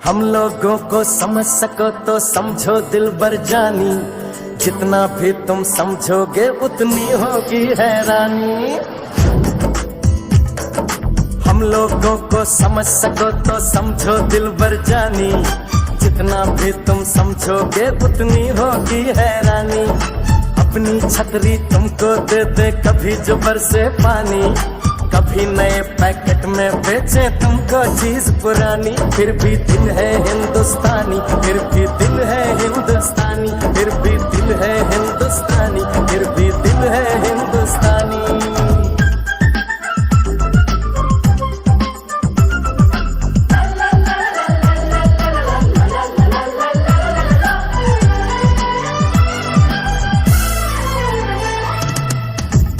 हम लोगों को समझ सको तो समझो दिलबर जानी, जितना भी तुम समझोगे उतनी होगी हैरानी। हम लोगों को समझ सको तो समझो दिलबर जानी, जितना भी तुम समझोगे उतनी होगी हैरानी। अपनी छतरी तुमको दे दे कभी जो बरसे पानी, कभी नए पैकेट में बेचे तुमको चीज पुरानी। फिर भी दिल है हिंदुस्तानी, फिर भी दिल है हिंदुस्तानी, फिर भी दिल है हिंदुस्तानी, फिर भी दिल है हिंदुस्तानी।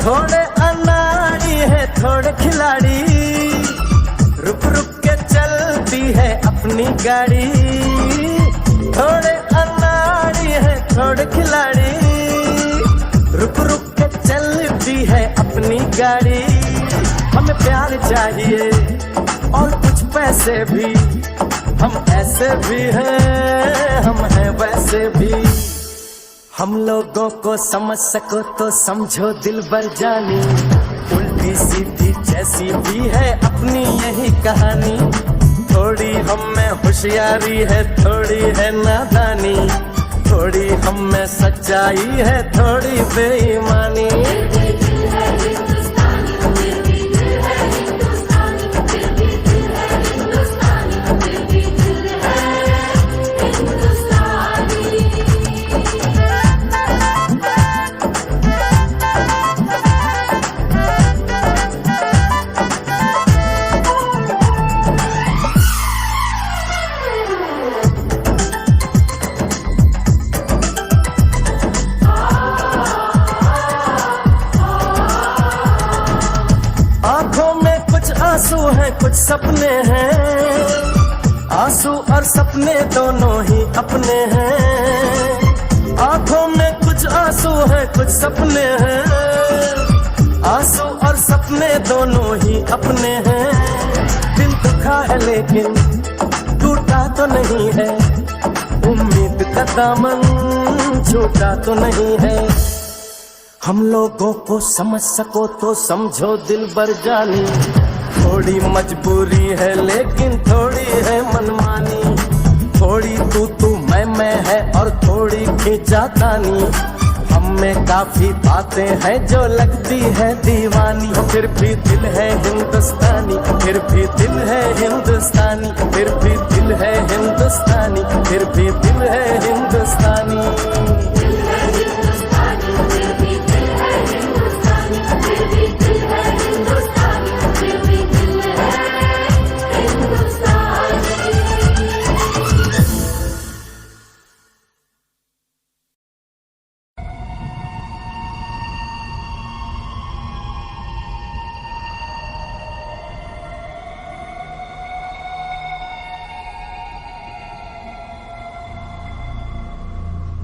थोड़े अनाड़ी है थोड़े खिलाड़ी, रुक रुक के चलती है अपनी गाड़ी। थोड़े अनाड़ी है थोड़े खिलाड़ी, रुक रुक के चलती है अपनी गाड़ी। हमें प्यार चाहिए और कुछ पैसे भी, हम ऐसे भी हैं हम हैं वैसे भी। हम लोगों को समझ सको तो समझो दिलबर जानी, उल्टी सीधी जैसी भी है अपनी यही कहानी। थोड़ी हम में होशियारी है थोड़ी है नादानी, थोड़ी हम में सच्चाई है थोड़ी बेईमानी। आंखों में कुछ आंसू हैं कुछ सपने हैं, आंसू और सपने दोनों ही अपने हैं। आंखों में कुछ आंसू हैं कुछ सपने हैं, आंसू और सपने दोनों ही अपने हैं। दिल दुखा है लेकिन टूटा तो नहीं है, उम्मीद का दामन छूटा तो नहीं है। हम लोगों को समझ सको तो समझो दिलबर जानी, थोड़ी मजबूरी है लेकिन थोड़ी है मनमानी। थोड़ी तू मैं है और थोड़ी खींचातानी, हम में काफी बातें हैं जो लगती है दीवानी। फिर भी दिल है हिंदुस्तानी, फिर भी दिल है हिंदुस्तानी, फिर भी दिल है हिंदुस्तानी, फिर भी दिल है हिंदुस्तानी।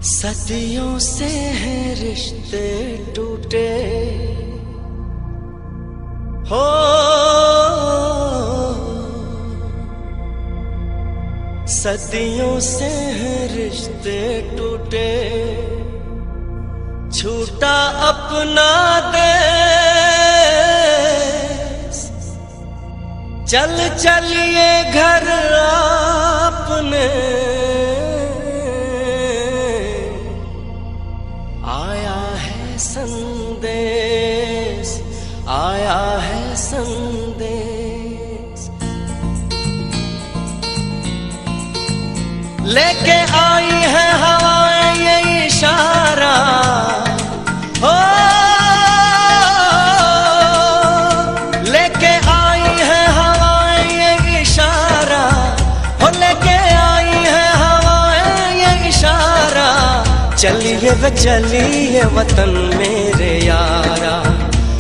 सदियों से हैं रिश्ते टूटे हो, सदियों से हैं रिश्ते टूटे। छूटा अपना देश, चल चलिए घर आपने। संदेश आया है संदेश, लेके आई है हवाएं ये इशारा हो, लेके आई है हवाएं ये इशारा हो, लेके आई है हवाएं ये इशारा। चलिए वे चलिए वतन मेरे यारा,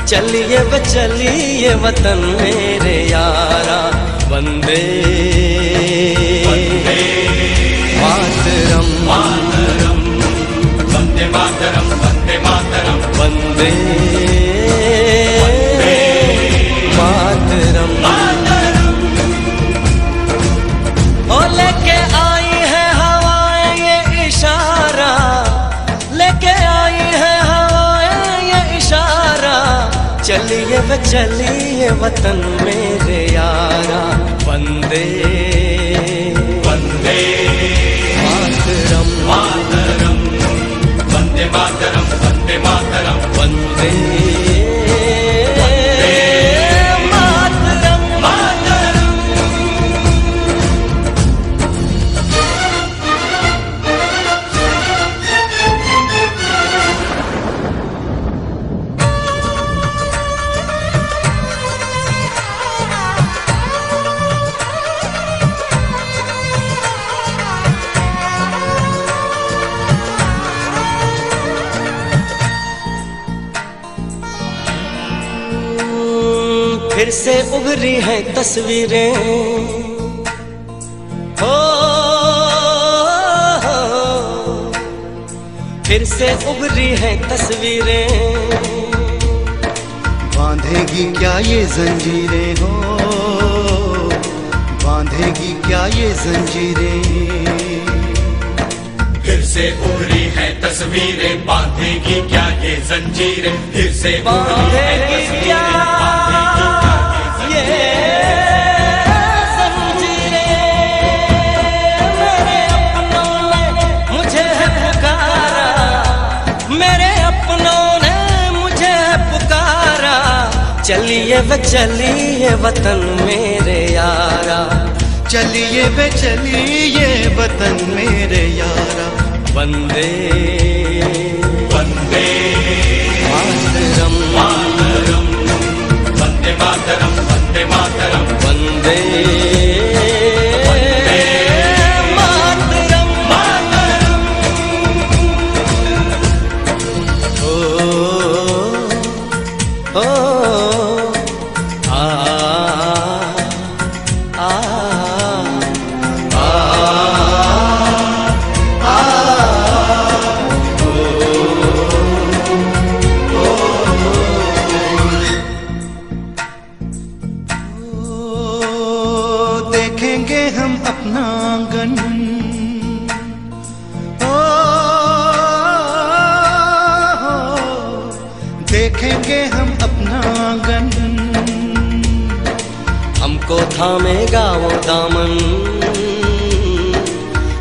चलिए वे चलिए वतन मेरे यारा। वंदे मातरम वंदे मातरम वंदे मातरम वंदे मातरम। ओ लेके वे चलिए वतन मेरे यारा, वंदे वंदे मातरम, मातरम, वंदे मातरम, वंदे मातरम, वंदे मातरम, मातरम। फिर से उभरी हैं तस्वीरें, हो फिर से उभरी हैं तस्वीरें। बांधेगी क्या ये जंजीरें हो, बांधेगी क्या ये जंजीरें। फिर से उभरी है तस्वीरें, बांधेगी क्या ये जंजीरें। फिर से बांधेगी क्या ये जंजीरें। मेरे अपनों ने मुझे है पुकारा, मेरे अपनों ने मुझे है पुकारा। चलिए वे चलिए वतन मेरे यारा, चलिए वे चलिए वतन मेरे यारा, वंदे वंदे मातरम, मातरम, वंदे मातरम, वंदे मातरम, वंदे मातरम, मातरम। ओ ओ आ आ देखेंगे हम अपना आंगन, ओ देखेंगे हम अपना आंगन। हमको थामेगा वो दामन,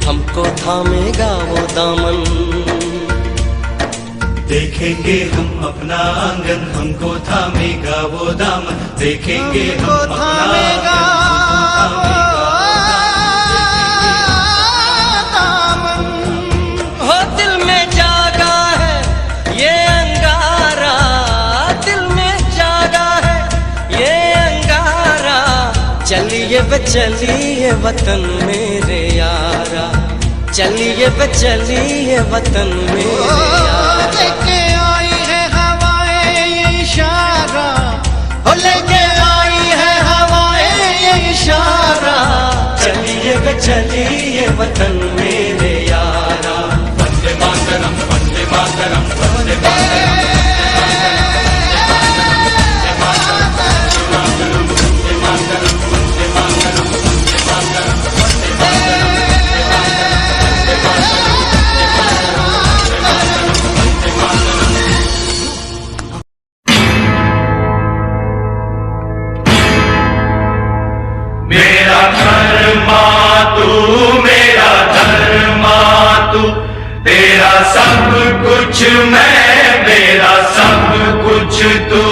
हमको थामेगा वो दामन। देखेंगे हम अपना आंगन, हमको थामेगा वो दामन। देखेंगे हम हमको अपना थामेगा दामन। हो दिल में जागा है ये अंगारा, दिल में जागा है ये अंगारा। चलिए वे चलिए वतन मेरे यारा, चलिए वे चलिए वतन मेरे यारा। लेके आई है हवाएं ये इशारा, हो लेके आई है हवाएं ये इशारा। चलिए वे चलिए वतन मेरे यारा, वंदे मातरम, वंदे मातरम, वंदे मातरम। मेरा धर्मा तू, मेरा धर्मा तू, तेरा सब कुछ मैं, मेरा सब कुछ तू।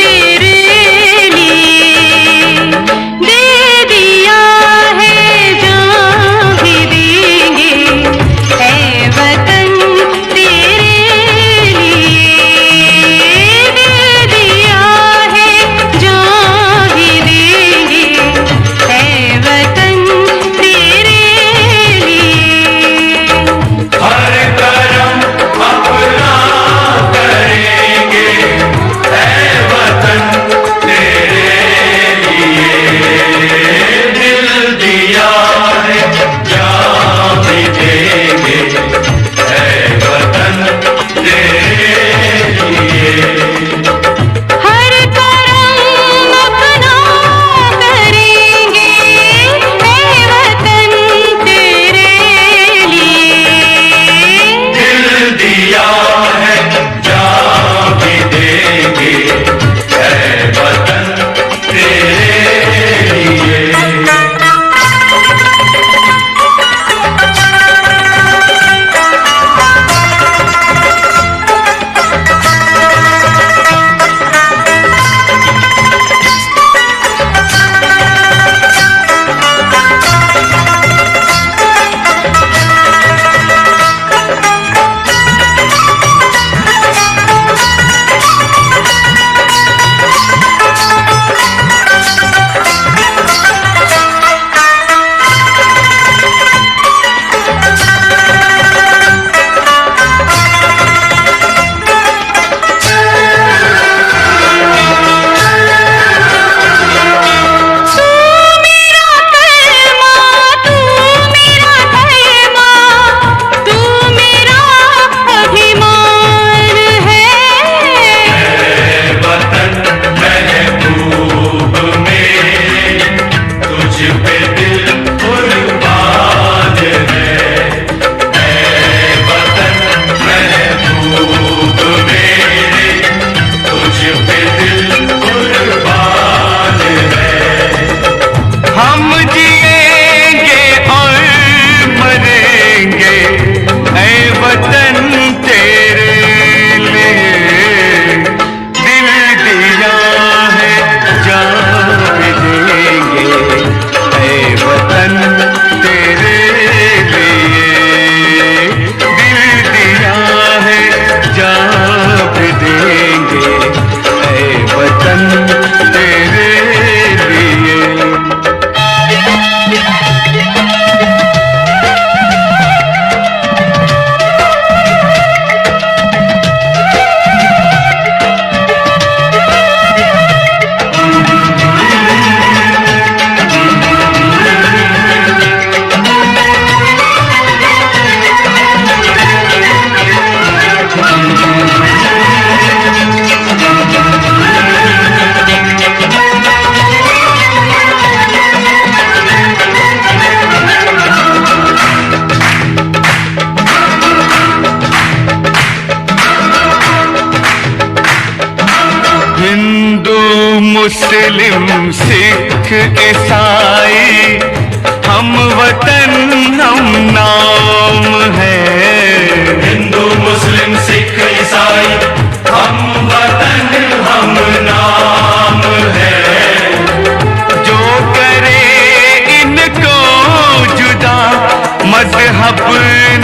तेरे मुस्लिम सिख ईसाई हम वतन हम नाम है। हिंदू मुस्लिम सिख ईसाई हम वतन हम नाम है। जो करे इनको जुदा मजहब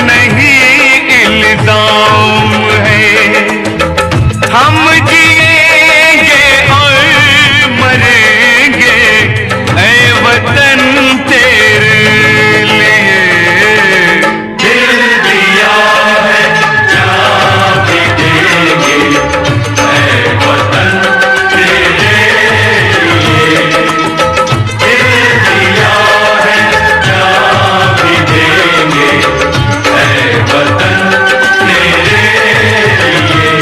नहीं इल्जाम है। हम जिएंगे और मरेंगे ऐ वतन तेरे लिए। दिल दिया है जान भी देंगे ऐ वतन तेरे लिए। दिल दिया है जान भी देंगे ऐ वतन तेरे लिए।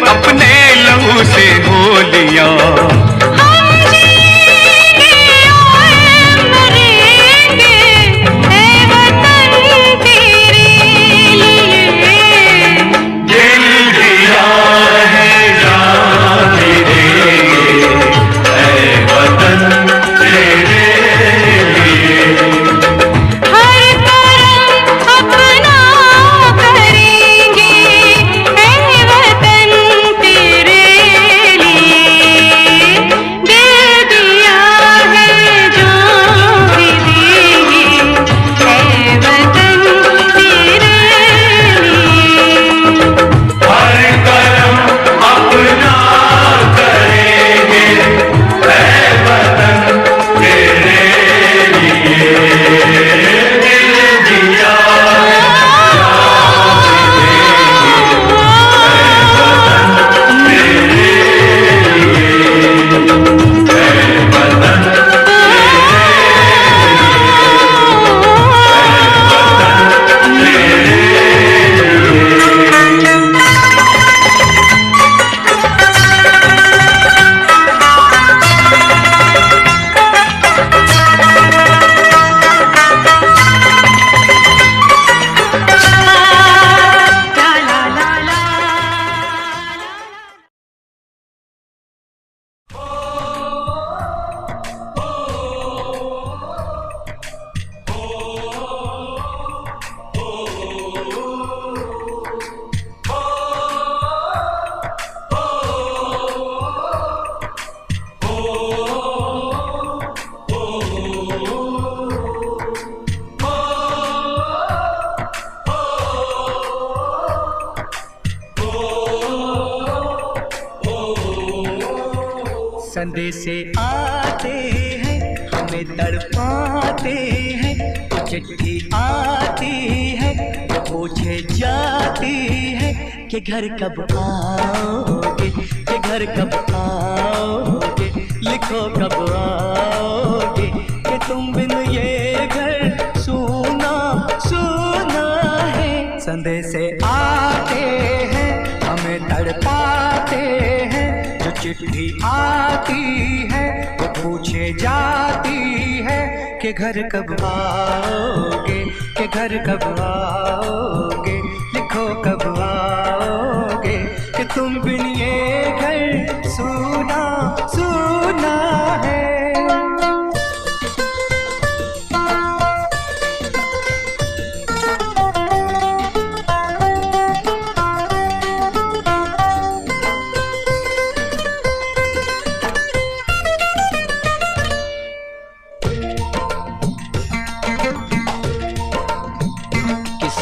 अपने लहू से होलियां हम जिएंगे और मरेंगे ऐ वतन तेरे लिए। दिल दिया है जान भी देंगे ऐ वतन तेरे लिए। हर करम अपना करेंगे ऐ वतन तेरे लिए। दिल दिया है जान भी देंगे ऐ वतन तेरे लिए। हर करम अपना करेंगे ऐ वतन तेरे लिए। दिल दिया है जान भी देंगे ऐ वतन संदेशे आते हैं हमें तड़पाते हैं। चिट्ठी आती है पूछे जाती है कि घर कब आओगे, कि घर कब आओगे। लिखो कब आओगे कि तुम बिन ये घर सूना सूना है। संदेशे आते हैं हमें तड़पाते हैं। जो चिट्ठी आती है वो पूछे जाती है कि घर कब आओगे, कि घर कब आओगे। लिखो कब आओगे कि तुम बिन ये घर सूना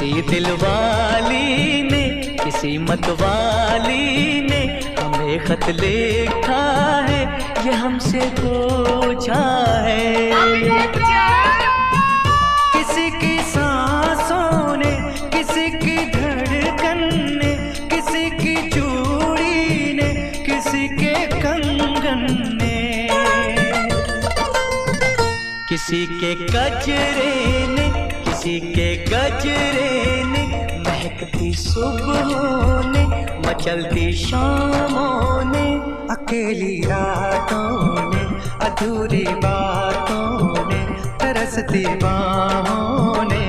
किसी दिलवाली ने, किसी मतवाली ने हमें खत लिखा है, ये हमसे पूछा है। किसी की सांसों ने, किसी की धड़कन ने, किसी की चूड़ी ने, किसी के कंगन ने, किसी के गजरे ने, किसी के गजरे ने, महकती सुबहों ने, मचलती शामों ने, अकेली रातों ने, अधूरी बातों ने, तरसती बाहों ने,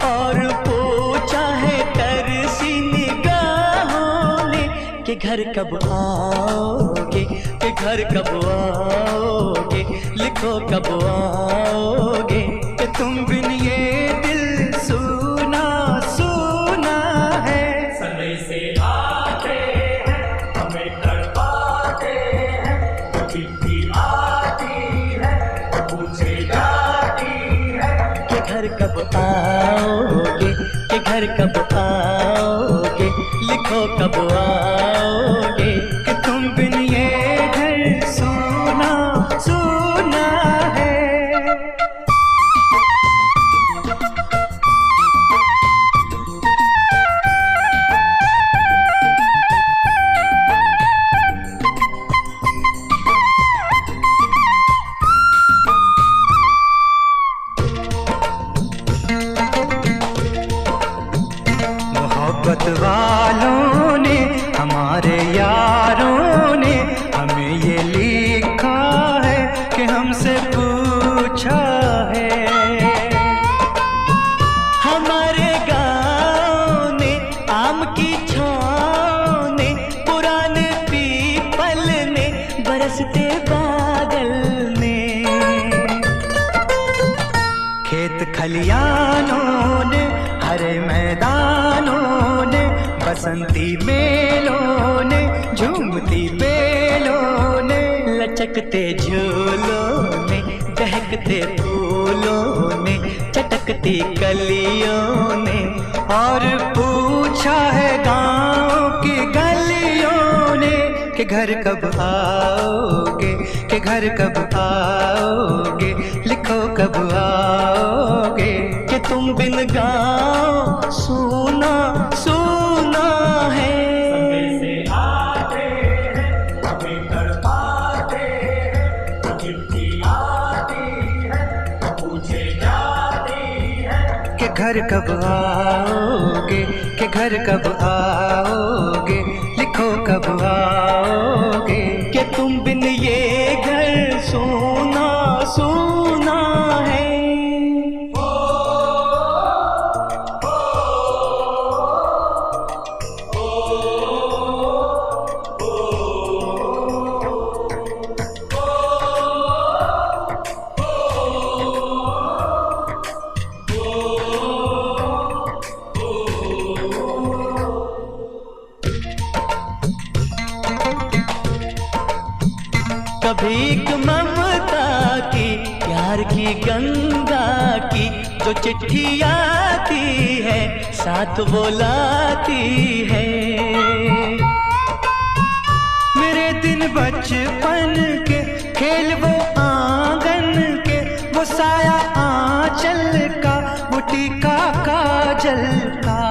और पूछा है तरसी निगाहों ने कि घर कब आओगे, कि घर कब आओगे, लिखो कब आओगे, कि तुम बिन ये दिल सुना सुना है। समय से आते हैं, हमें तड़पाते हैं, तो चिट्ठी आती है, तो पूछे जाती है कि घर कब आओगे, कि घर कब आओगे, लिखो कब आओगे, कि तुम बिन ये घर सुना सुना है। मोहब्बत वालों ने, हमारे यारों ने हमें ये लिखा है कि हमसे पूछा है। हमारे गाँव ने, आम की छाँव ने, पुराने पीपल ने, बरसते बादल ने, खेत खलियानों ने, हरे मैदानों ने, बसंती मेलों ने, झूमती बेलों ने, लचकते झूलों ने, दहकते फूलों ने, चटकती कलियों ने, और पूछा है गाँव की गलियों ने कि घर कब आओगे, कि घर कब आओगे, लिखो कब आओगे, कि तुम बिन गाँव सुना सुना है। समय से आते हैं, हमें तड़पाते हैं, तो चिट्ठी आती है, तो पूछे जाती है कि घर कब आओगे, कि घर कब आओगे, लिखो कब आओगे, कि तुम बिन ये घर सोना सोना है। कभी एक ममता की, प्यार की गंगा की, जो चिट्ठी आती है, साथ वो लाती है। मेरे दिन बचपन के, खेल वो आंगन के, वो साया आंचल का, वो टीका काजल का,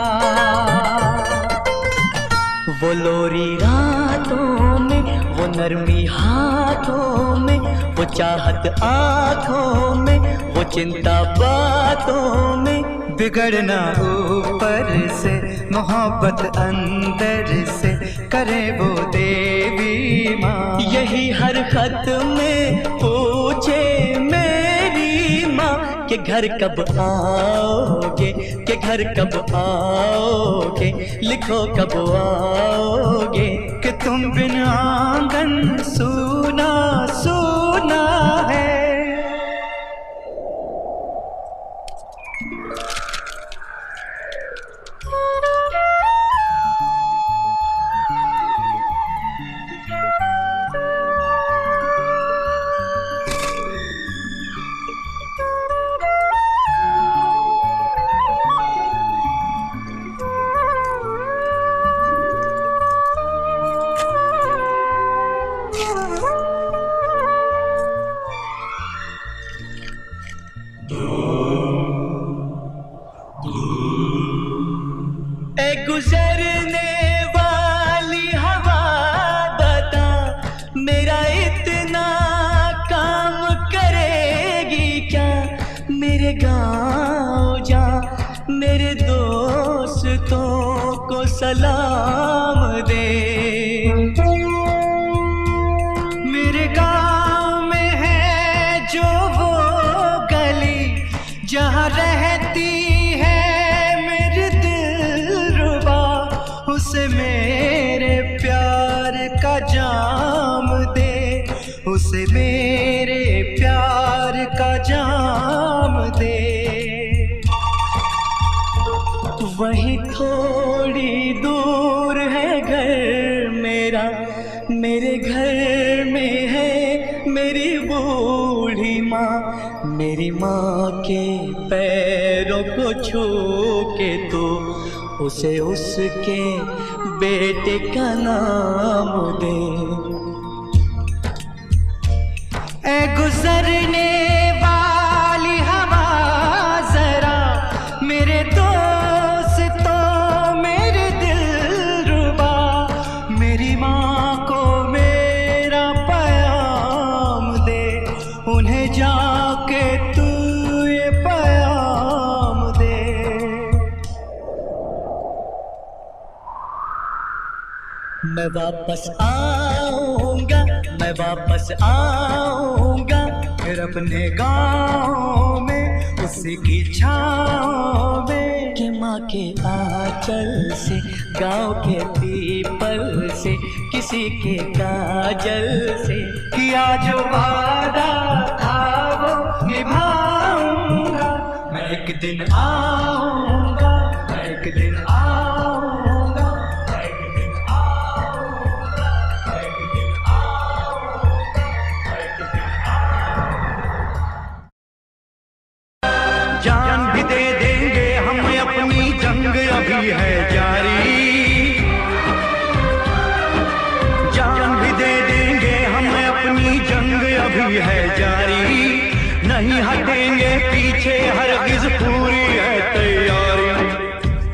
वो लोरी रातों में, वो नरमी हाथों में, वो चाहत आँखों में, वो चिंता बातों में, बिगड़ना ऊपर से, मोहब्बत अंदर से, करे वो देवी माँ। यही हर खत में पूछे मेरी माँ कि घर कब आओगे, कि घर कब आओगे, लिखो कब आओगे, कि तुम बिन आंगन सुना सुना है। गुजरने वाली हवा बता, मेरा इतना काम करेगी क्या? मेरे गाँव जा, मेरे दोस्तों को सलाम दे। मेरे गांव में है जो वो गली जहाँ रहती है मेरी दिलरुबा, उसे मेरे प्यार का जाम दे, उसे मेरे प्यार का जाम दे। वही थोड़ी दूर है घर मेरा, मेरे घर में है मेरी बूढ़ी माँ। मेरी माँ के पैरों को छू के तो उसे उसके बेटे का नाम दे। ए गुजरने वाली हवा जरा, मेरे दोस्तों मेरे दिलरुबा, मेरी माँ को मेरा पैगाम दे, उन्हें जाके तू ये पैगाम दे। मैं वापस आऊंगा, मैं वापस आऊंगा, फिर अपने गाँव में उसकी छाँव में। कि माँ के आंचल से, गाँव के पीपल से, किसी के काजल से किया जो वादा था वो निभाऊंगा। मैं एक दिन आऊंगा, मैं एक दिन आऊंगा, मैं एक दिन आऊंगा, मैं एक दिन आऊंगा, मैं एक दिन आऊंगा। जान भी दे देंगे हम, अपनी जंग अभी है जारी। जान भी दे देंगे हम, अपनी जंग अभी है जारी। नहीं हटेंगे पीछे, हरगिज पूरी है तैयारी।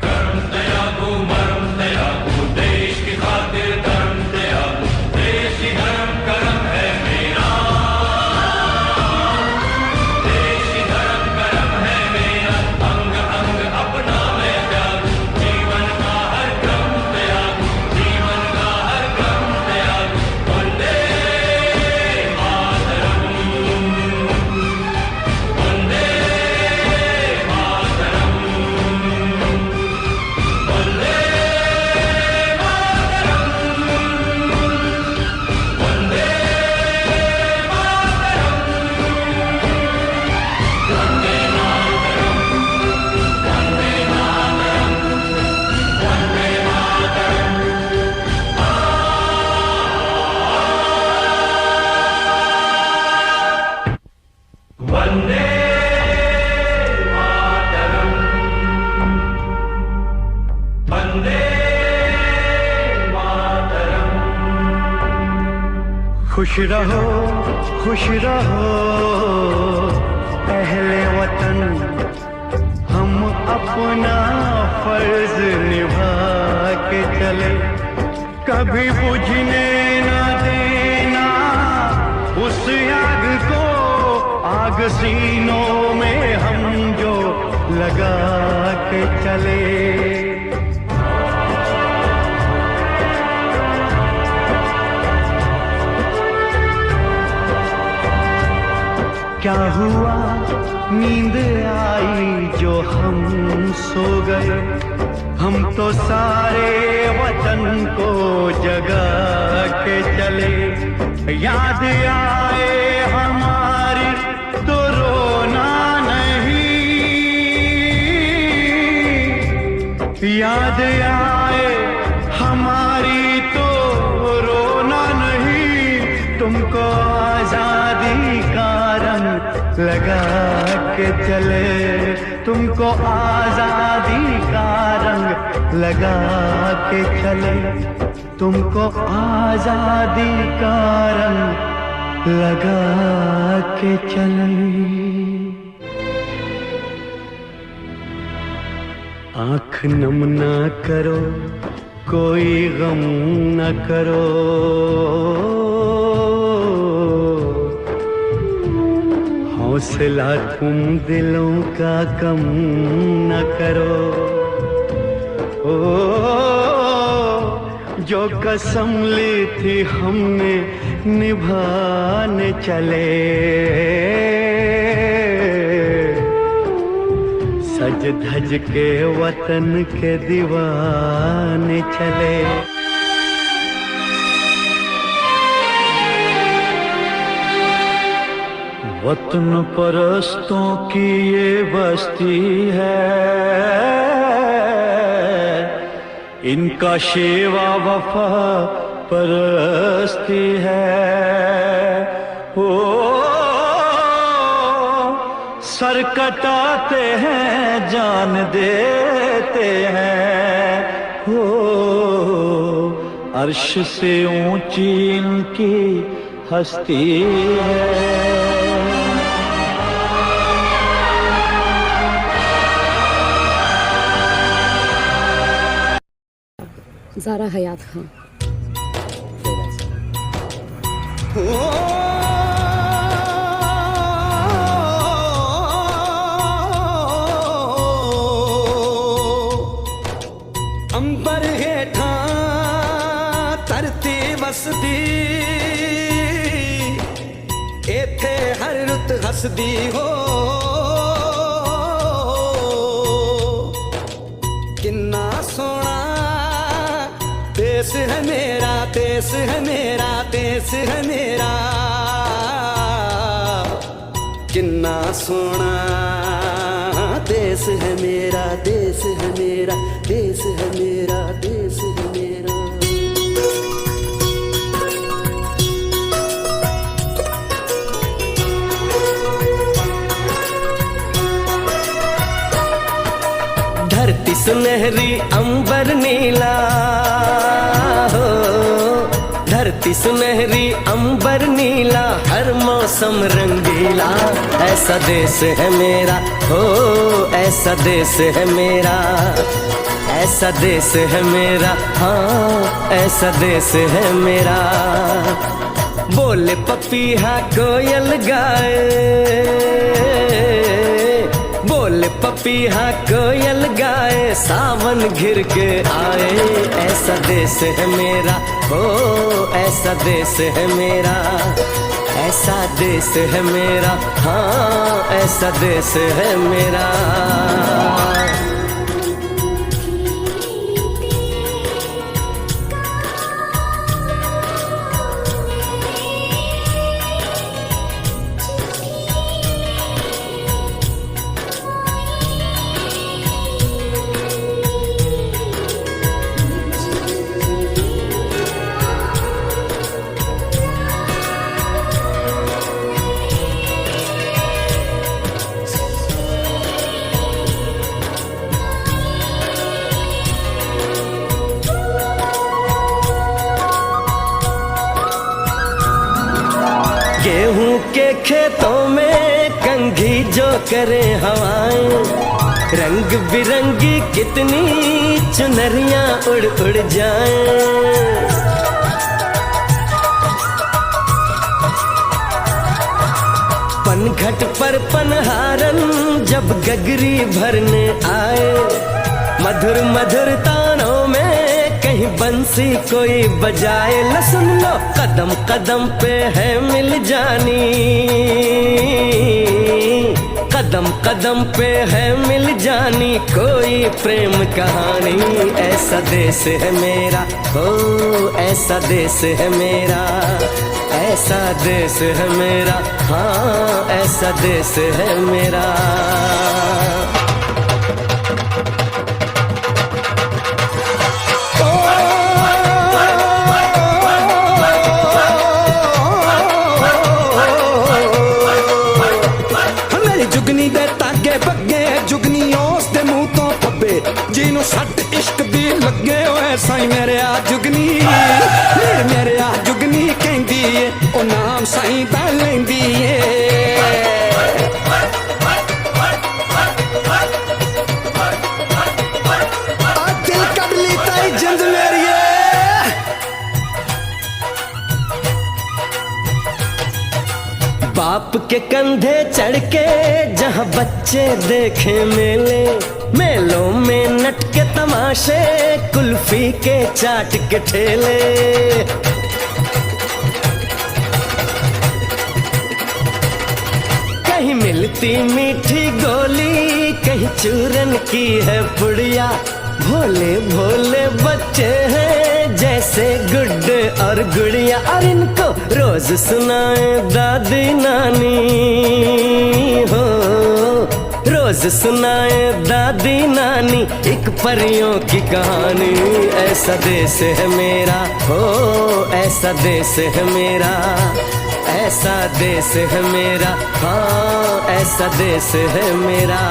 कर्म त्यागो मरम त्यागो, देश की खातिर कर्म त्यागो, देश ही धर्म कर्म है मेरा, देश ही धर्म कर्म है मेरा। अंग अंग अपना मैं त्यागू, जीवन का हर क्रम त्यागू, जीवन का हर क्रम त्यागू। वंदे मातरम, वंदे मातरम, वंदे मातरम, वंदे वंदे मातरम, वंदे मातरम। खुश रहो, खुश रहो अहले वतन, हम अपना फर्ज निभा के चले। कभी बुझने ना देना उस आग को, आग सीनों में हम जो लगा के चले। क्या हुआ नींद आई जो हम सो गए, हम तो सारे वतन को जगा के चले। याद आए हमारी तो रोना नहीं, याद आए हमारी तो रोना नहीं। तुमको आजादी का रंग लगा के चले, तुमको आजादी का रंग लगा के चले, तुमको आजादी का रंग लगा के चले। आँख नम न करो, कोई गम न करो, हौसला तुम दिलों का कम न करो। ओ जो कसम ली थी हमने निभाने चले, सज धज के वतन के दीवाने चले। वतन परस्तों की ये बस्ती है, इनका शेवा वफा परस्ती है। ओ सर कटाते हैं जान देते हैं, हो अर्श से ऊंची इनकी हस्ती है। ज़ारा हयात खान। अंबर हेठा धरती वसदी, एथे हर रुत हसदी हो। किन्ना सोना देश है मेरा, देश है मेरा, देश है मेरा। किन्ना सोना देश है मेरा, देश है मेरा, देश है मेरा, देश है मेरा। धरती सुनहरी अंबर नीला हो, धरती सुनहरी अंबर नीला, हर मौसम रंगीला। ऐसा देश है मेरा, हो ऐसा देश है मेरा, ऐसा देश है मेरा, हाँ ऐसा देश है मेरा। बोले पपीहा कोयल गाए, बोले पपीहा कोयल गाए, सावन घिर के आए। ऐसा देश है मेरा, हो ऐसा देश है मेरा, ऐसा देश है मेरा, हाँ ऐसा देश है मेरा। गेहूं के खेतों में कंघी जो करे हवाएं, रंग बिरंगी कितनी चुनरियां उड़ उड़ जाएं। पनघट पर पनहारन जब गगरी भरने आए, मधुर मधुर तानों में कहीं बंसी कोई बजाए। ल सुन लो कदम कदम पे है मिल जानी, कदम कदम पे है मिल जानी कोई प्रेम कहानी। ऐसा देश है मेरा, हो ऐसा देश है मेरा, ऐसा देश है मेरा, हाँ ऐसा देश है मेरा। जुगनी दे तागे बगे, जुगनी उस दे मुंह तो फब्बे, जिन्हों सट इश्क दी लगे होए साईं मेरे आ जुगनी, मेरे आ जुगनी कहंदी ए ओ नाम साईं दा लैंदी ए। के कंधे चढ़ के जहाँ बच्चे देखे मेले, मेलों में नट के तमाशे, कुल्फी के चाट के ठेले। कहीं मिलती मीठी गोली, कहीं चूरन की है पुड़िया। भोले भोले बच्चे हैं जैसे गुड्डे और गुड़िया, और इनको रोज सुनाए दादी नानी हो, रोज सुनाए दादी नानी एक परियों की कहानी। ऐसा देश है मेरा हो, ऐसा देश है मेरा, ऐसा देश है मेरा, हाँ ऐसा देश है मेरा।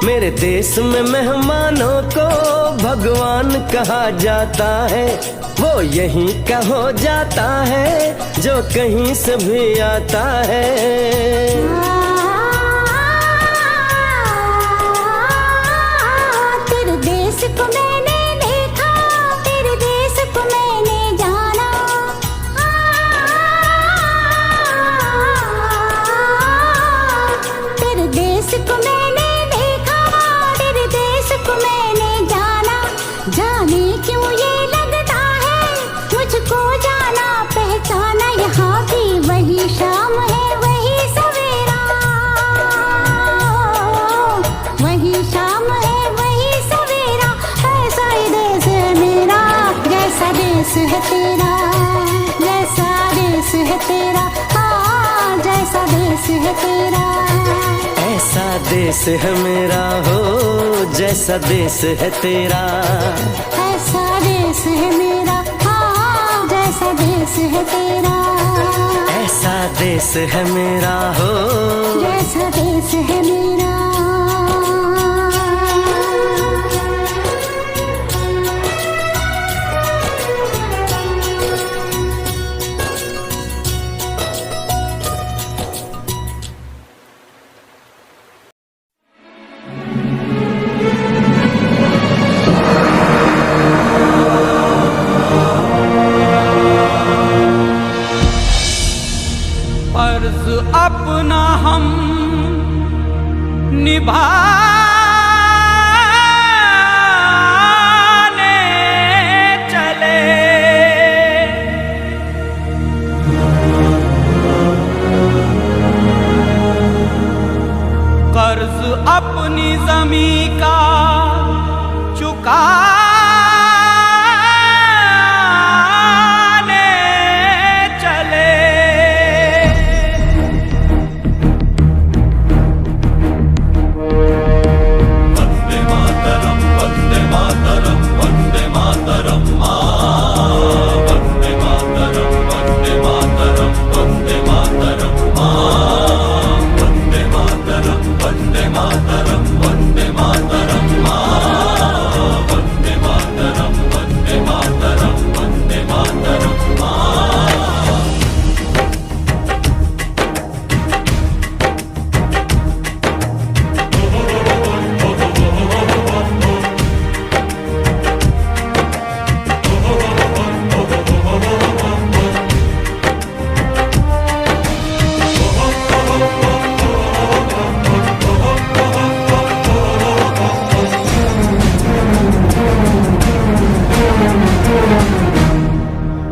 मेरे देश में मेहमानों को भगवान कहा जाता है, वो यहीं का हो जाता है जो कहीं से भी आता है। तेरे देश को मैंने देखा, तेरे देश को मैंने जाना, तेरे देश को मैंने देखा, तेरे देश को मैंने जाना। जाने क्यों ये लगता है मुझको जाना पहचाना, यहाँ भी वही शाम है वही सवेरा, वही शाम है वही सवेरा। ऐसा ही देश है मेरा, जैसा देश है तेरा, जैसा देश है तेरा, हाँ जैसा देश है तेरा। ऐसा देश है मेरा हो, जैसा देश है तेरा, ऐसा देश है मेरा, हाँ जैसा देश है तेरा। ऐसा देश है मेरा हो, जैसा देश है मेरा। फर्ज अपना हम निभाने चले, कर्ज अपनी ज़मीं का चुका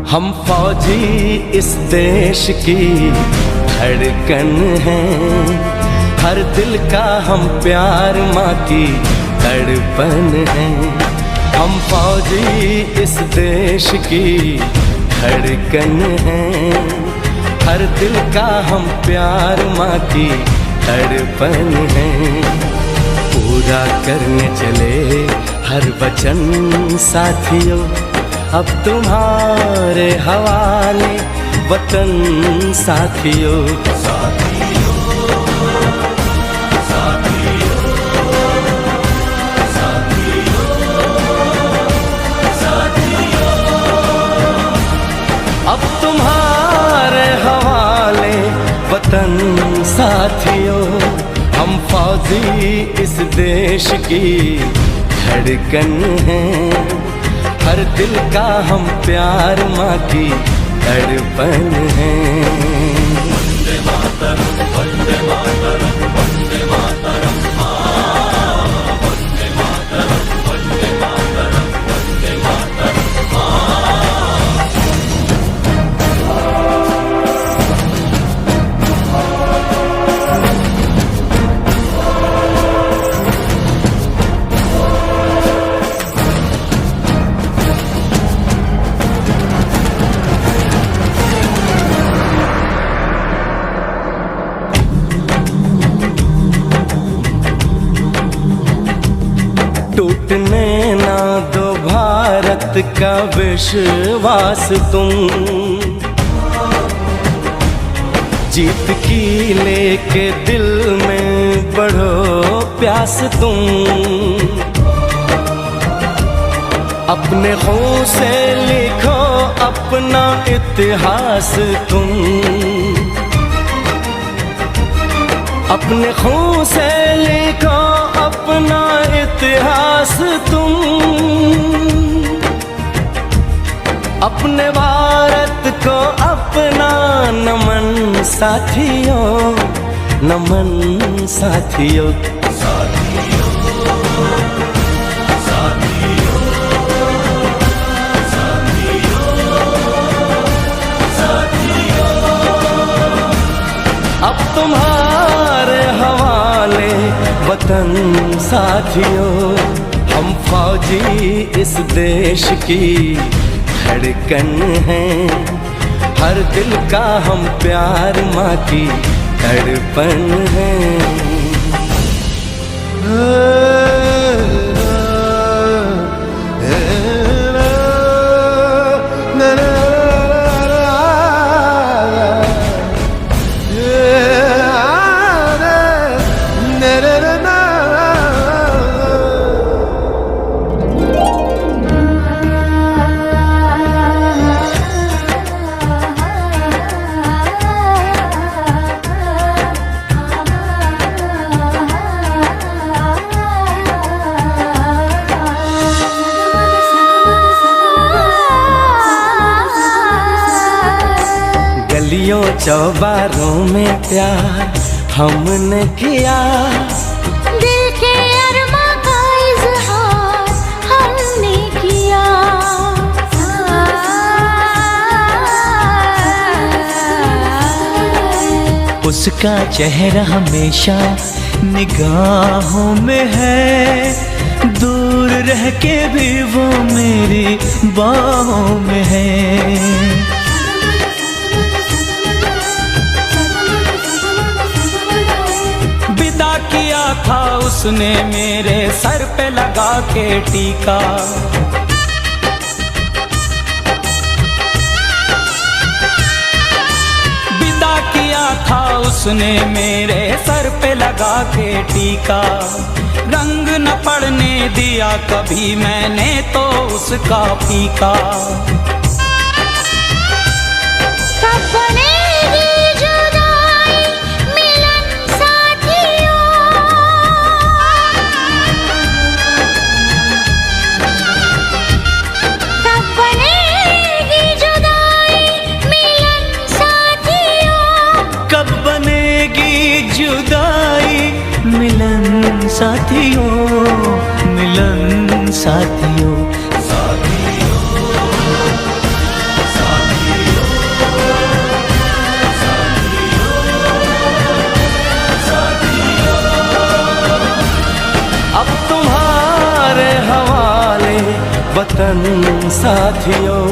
हम फौजी इस देश की धड़कन हैं, हर दिल का हम प्यार माँ की तड़पन हैं। हम फौजी इस देश की धड़कन हैं, हर दिल का हम प्यार माँ की तड़पन हैं। पूरा करने चले हर वचन साथियों, अब तुम्हारे हवाले वतन साथियों। अब तुम्हारे हवाले वतन साथियों, हम फौजी इस देश की धड़कन हैं, हर दिल का हम प्यार माँ की तड़पन है। वंदे मातरम, वंदे मातरम, वंदे मातरम, वंदे मातरम, वंदे मातरम, वंदे मातरम। टूटने ना दो भारत का विश्वास तुम, जीत की लेके दिल में बढ़ो प्यास तुम, अपने खून से लिखो अपना इतिहास तुम, अपने खून से लिखो अपना इतिहास तुम, अपने भारत को अपना नमन साथियों, नमन साथियों। अब तुम्हारे हवाले वतन साथियों, हम फौजी इस देश की धड़कन हैं, हर दिल का हम प्यार माँ की तड़पन है। गलियों चौबारों में प्यार हमने किया, दिल के अरमा का इज़हार हमने किया, उसका चेहरा हमेशा निगाहों में है, दूर रह के भी वो मेरी बाहों में है। विदा किया था उसने मेरे सर पे लगा के टीका, विदा किया था उसने मेरे सर पे लगा के टीका, रंग न पड़ने दिया कभी मैंने तो उसका फीका। कब बनेगी जुदाई मिलन साथियों, कब बनेगी जुदाई मिलन साथियों, कब बनेगी जुदाई मिलन साथियों, मिलन साथियों। अब तुम्हारे हवाले वतन साथियों,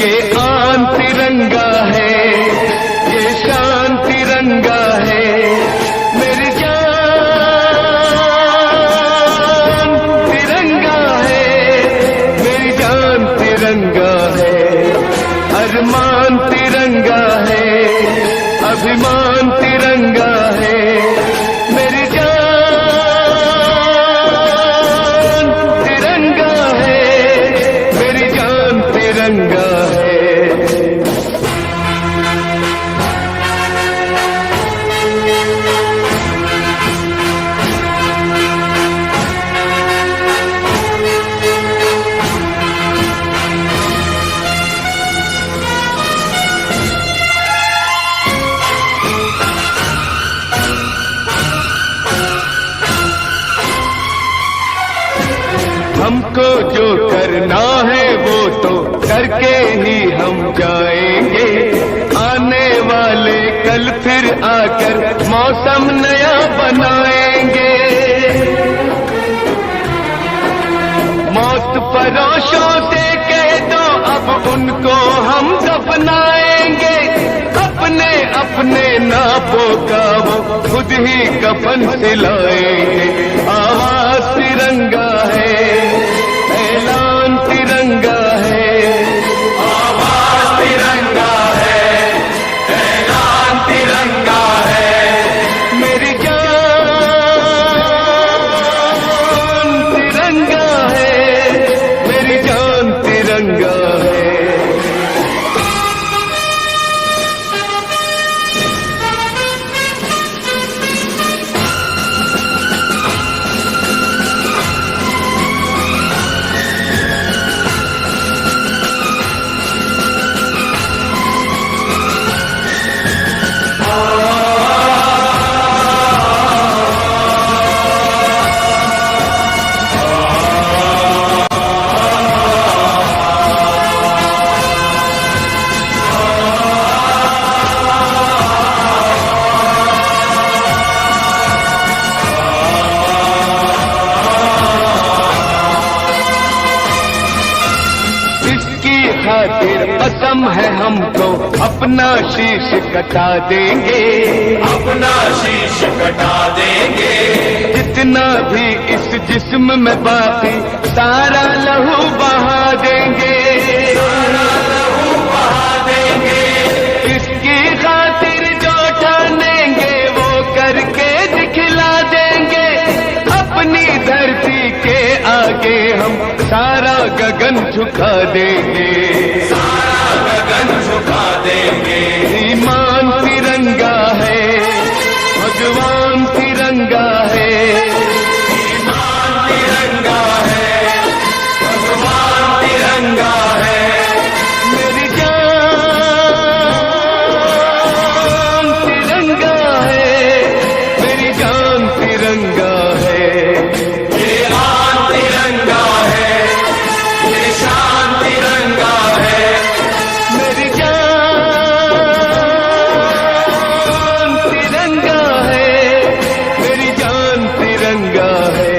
ये आन तिरंगा है, ये शान तिरंगा है, मेरी जान तिरंगा है, मेरी जान तिरंगा है, अरमान तिरंगा है, अभिमान तिरंगा है, मेरी जान तिरंगा है, मेरी जान तिरंगा है। हमको जो करना है वो तो करके ही हम जाएंगे, आने वाले कल फिर आकर मौसम नया बनाएंगे। मौत परोशों से कह दो अब उनको हम दफनाएंगे, अपने अपने नापों का वो खुद ही कफन सिलाएंगे। आवाज तिरंगा है, ऐलान तिरंगा है, आवाज तिरंगा है, ऐलान तिरंगा है, मेरी जान तिरंगा है, मेरी जान तिरंगा है। खातिर कसम है हमको अपना शीश कटा देंगे, अपना शीश कटा देंगे, जितना भी इस जिस्म में बाकी सारा लहू बहा देंगे, सारा लहू बहा देंगे। इसकी खातिर जो ठानेंगे वो करके दिखला देंगे, अपनी धरती के आगे हम सारा गगन झुका देंगे, सारा गगन झुका देंगे। ईमान तिरंगा है, भगवान तिरंगा है, ईमान तिरंगा है, भगवान तिरंगा है, मेरी जान तिरंगा है, मेरी जान तिरंगा है। ये आन तिरंगा है, ये शान तिरंगा है, मेरी जान तिरंगा है, मेरी जान तिरंगा है,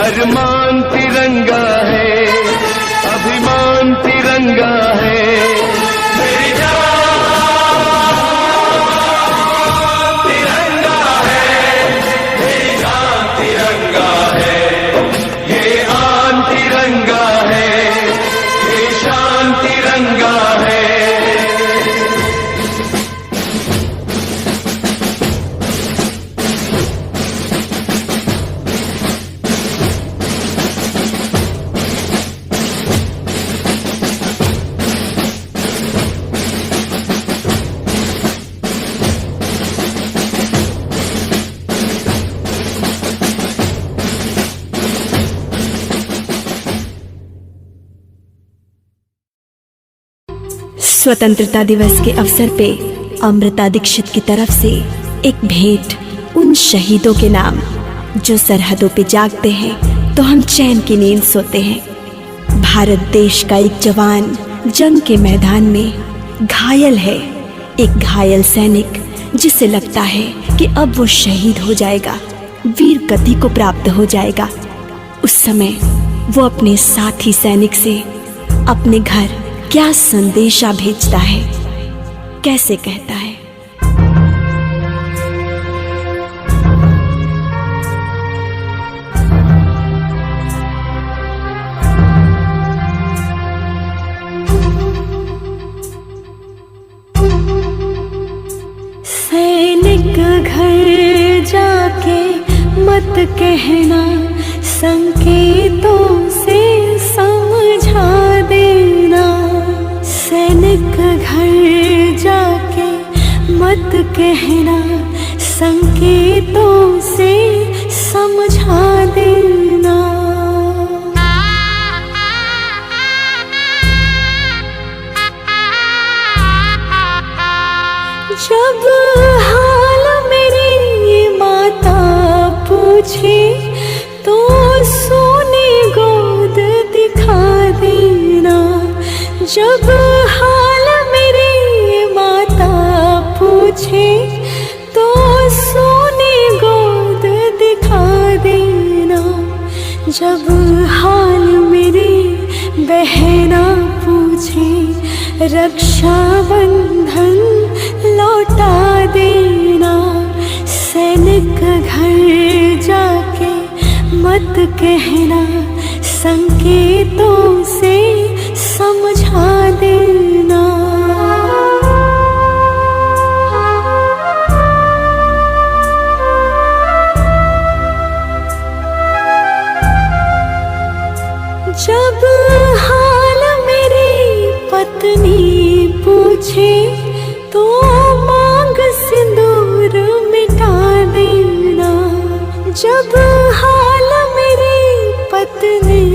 अरमान तिरंगा है, अभिमान तिरंगा है, मेरी जान तिरंगा है, मेरी जान तिरंगा है, ये आन तिरंगा है, ये शान तिरंगा है। स्वतंत्रता दिवस के अवसर पे अमृता दीक्षित की तरफ से एक भेंट उन शहीदों के नाम जो सरहदों पे जागते हैं तो हम चैन की नींद सोते हैं। भारत देश का एक जवान जंग के मैदान में घायल है, एक घायल सैनिक जिसे लगता है कि अब वो शहीद हो जाएगा, वीर गति को प्राप्त हो जाएगा। उस समय वो अपने साथी सैनिक से अपने घर क्या संदेशा भेजता है, कैसे कहता है। सैनिक घर जाके मत कहना, संकेतों से समझा देना। सैनिक घर जाके मत कहना, संकेतों से समझा देना। जब हाल मेरी माता पूछे तो सोने गोद दिखा देना। जब हाल मेरी माता पूछे तो सोने गोद दिखा देना। जब हाल मेरी बहना पूछे रक्षा बंधन लौटा देना। सैनिक घर जाके मत कहना, संकेतों से समझा देना। जब हाल मेरी पत्नी पूछे तो मांग सिंदूर मिटा देना। जब हाल मेरी पत्नी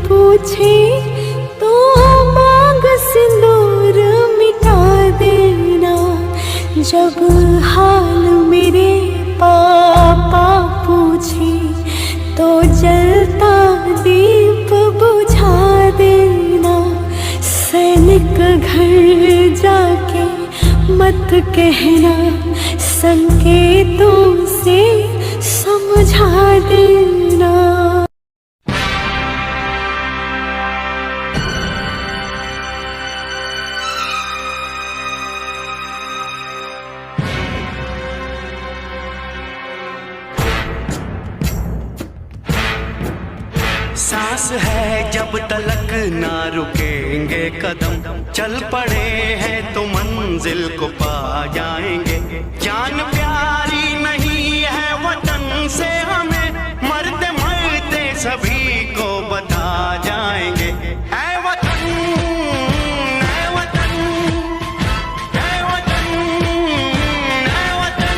पूछे तो मांग सिंदूर मिटा देना। जब हाल मेरे पापा पूछे तो जलता दीप बुझा देना। सैनिक घर जाके मत कहना, संकेतों से समझा देना। सांस है जब तलक ना रुकेंगे कदम, चल पड़े हैं तो मंजिल को पा जाएंगे। जान प्यारी नहीं है वतन से हमें, मरते मरते सभी को बता जाएंगे। ऐ वतन, ऐ वतन, ऐ वतन, ऐ वतन।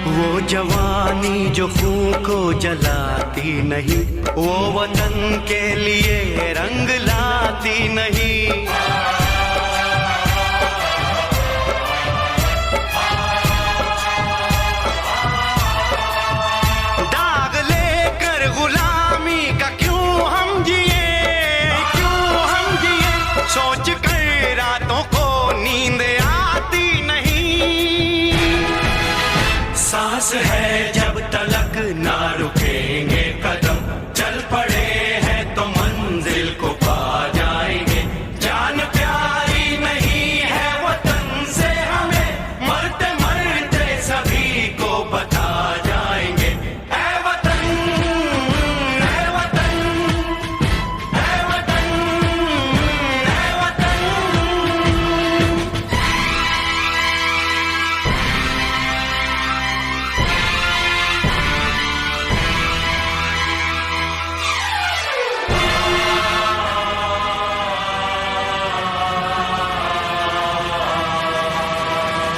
वो जवानी जो खून को जलाती नहीं, वो वतन के लिए रंग लाती नहीं। दाग लेकर गुलामी का क्यों हम जिए, क्यों हम जिए, सोच कर रातों को नींद आती नहीं। सांस है जब तलक ना रुकेंगे कदम, चल पड़े हैं तो मंजिल को पा जाएंगे। जान प्यारी नहीं है वतन से हमें, मरते मरते सभी को बता जाएंगे। ऐ वतन, ऐ वतन, ऐ वतन, ऐ वतन।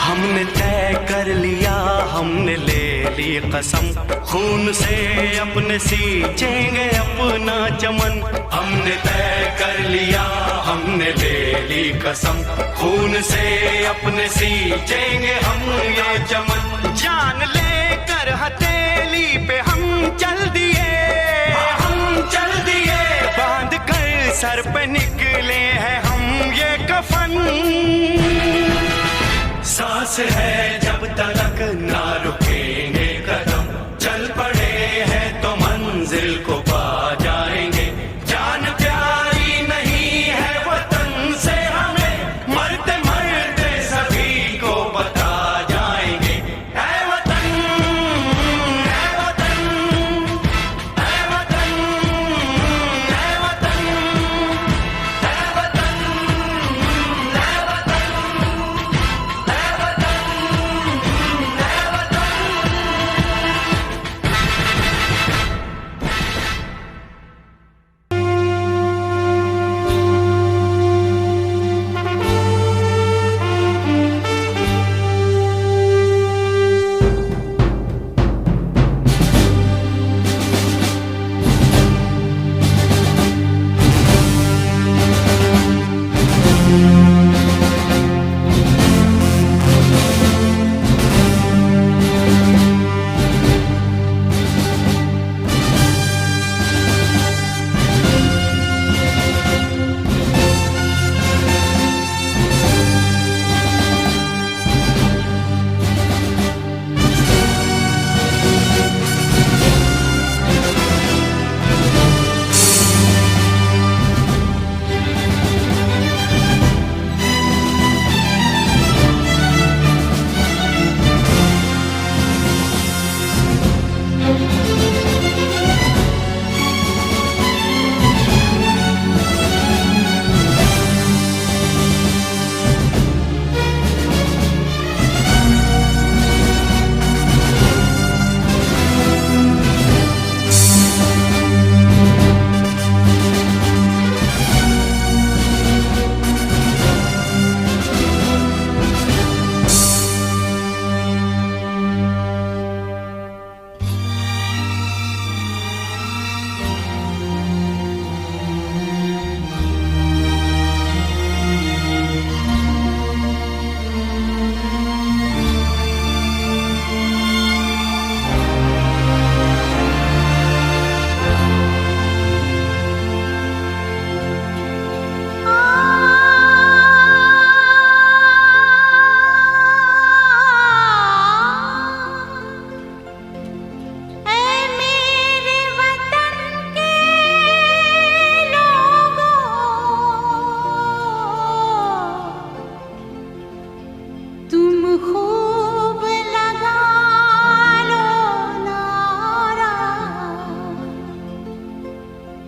हमने तय कर लिया, हमने ले ली कसम, खून से अपने सींचेंगे अपना चमन। हमने तय कर लिया, हमने ले ली कसम, खून से अपने सींचेंगे हम ये चमन। जान लेकर हथेली पे हम चल दिए, हम चल दिए, बांध कर सर पे निकले हैं हम ये कफन। सांस है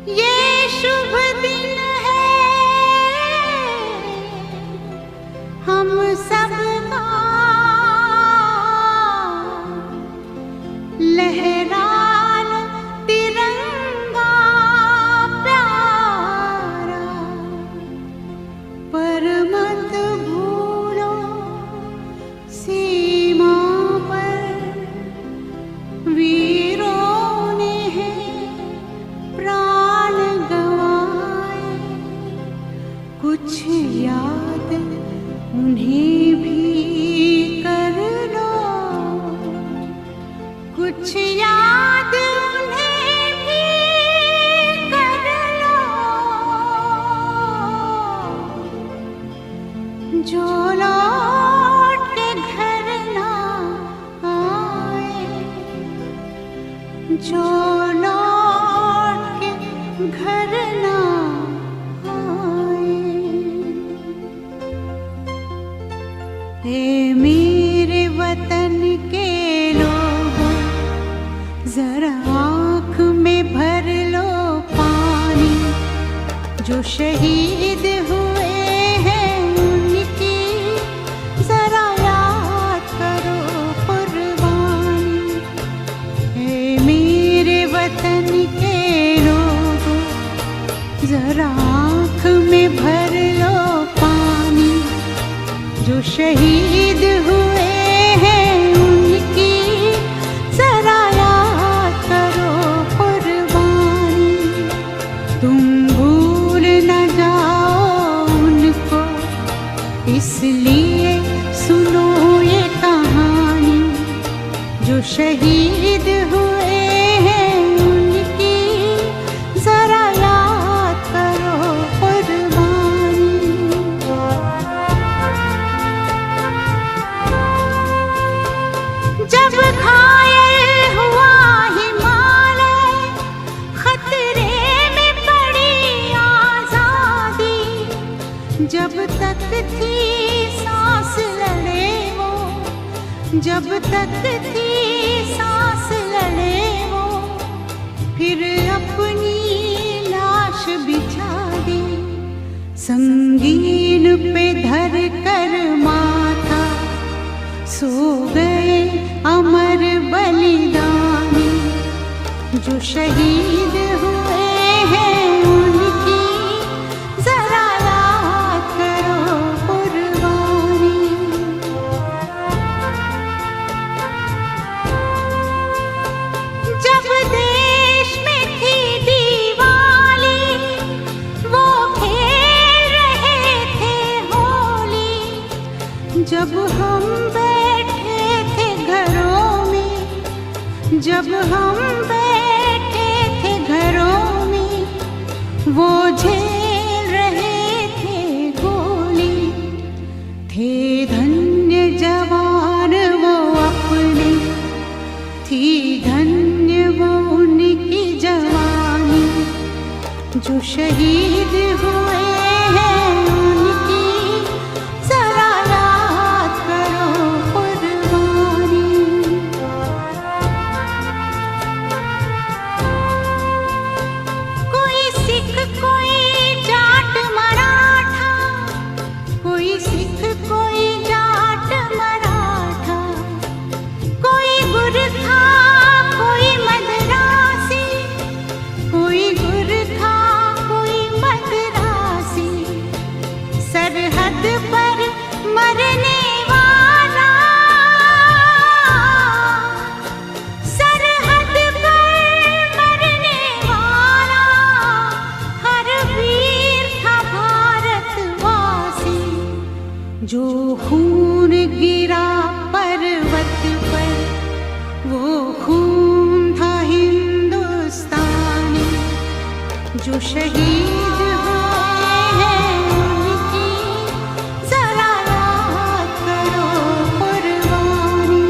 ये शुभ दिन है हम सबका, लहरा लो तिरंगा प्यारा, पर मत भूलो सीमा पर वीरों ने है प्राण गंवाए, कुछ याद उन्हें भी कर लो, कुछ याद उन्हें भी कर लो, जो लौट के घर ना आए, जो लौट के घर ना आए। ए मेरे वतन के लोगों, जरा आँख में भर लो पानी, जो शहीद हुए हैं उनकी जरा याद करो कुर्बानी। ए मेरे वतन के लोगों, जरा आँख में भर लो पानी, जो शहीद हुए हैं उनकी जरा याद करो कुर्बानी। तुम भूल न जाओ उनको, इसलिए सुनो ये कहानी, जो शहीद हुए हैं उनकी जरा याद करो कुर्बानी। जब घायल हुआ हिमालय, खतरे में पड़ी आजादी, जब तक थी सांस लड़े वो, जब तक थी सांस लड़े वो, फिर अपनी लाश बिछा दी, संगीन पे धर कर माथा, सो गए अमर बलिदानी, जो शहीद हुए हैं उनकी जरा याद करो कुर्बानी। जब देश में थी दिवाली, वो खेल रहे थे होली, जब हम बैठे थे घरों में, जब हम बैठे थे घरों में, वो झेल रहे थे गोली, थे धन्य जवान वो अपने, थी धन्य वो उनकी जवानी, जो शहीद हुए हैं उनकी जरा याद करो कुर्बानी। कोई सिख कोई जाट मराठा, कोई सिख कोई जाट मराठा, कोई गुरखा कोई मद्रासी, कोई गुरखा कोई मद्रासी, सरहद पर मरने वाला, सरहद पर मरने वाला, हर वीर था भारतवासी, जो खून गिरा पर्वत पर, वो खून था हिंदुस्तानी, जो शहीद हुए हैं उनकी जरा याद करो कुर्बानी।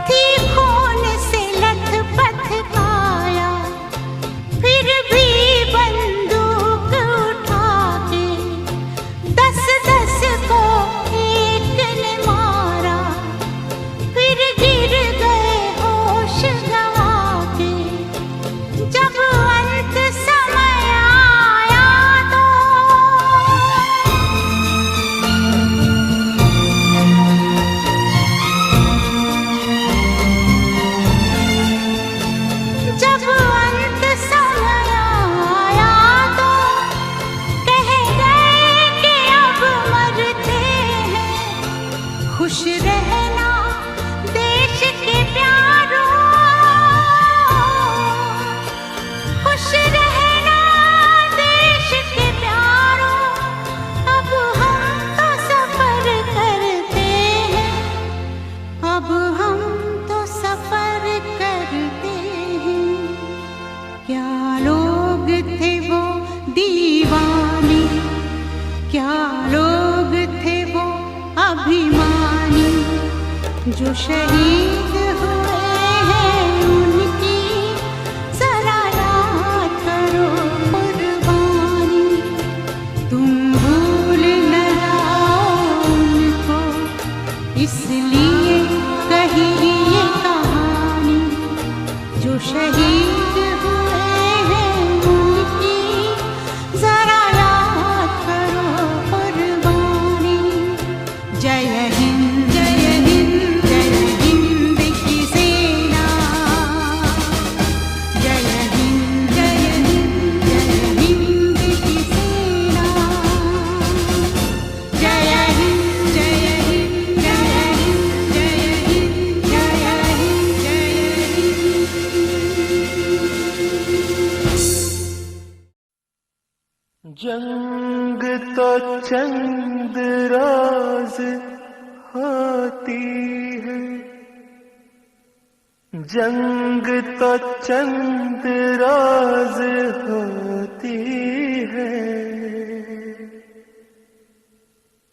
थी खून से लथपथ काया, फिर भी बंदूक उठा के 10-10 को खुश रहना देश के प्यारों, खुश रहना देश के प्यारों। अब हम तो सफर करते हैं, अब हम तो सफर करते हैं। क्या लोग थे वो दीवाने, क्या लोग थे वो अभिमानी, जो शहीद हुए हैं उनकी जरा याद करो कुर्बानी। तुम भूल न जाओ उनको, इसलिए कही ये कहानी, जो शहीद हुए हैं उनकी जरा याद करो कुर्बानी। जय हिंद जय हिंद जय हिंद की सेना, जय हिंद जय हिंद जय हिंद की सेना, जय हिंद जय हिंद जय हिंद जय हिंद जय हिंद जय हिंद। जंग तो चंद रोज होती है, जंग तो चंद रोज होती है,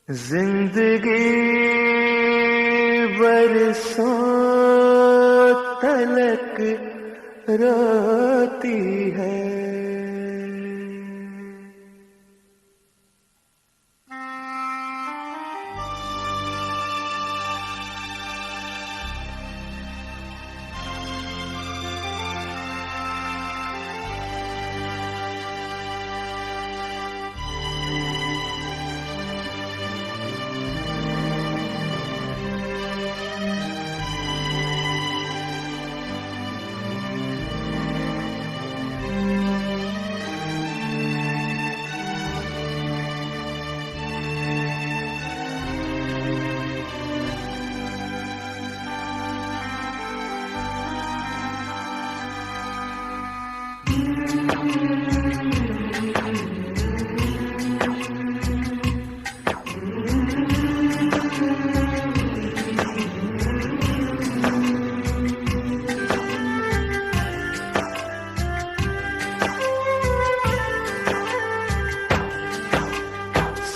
जिंदगी बरसों तलक रोती है।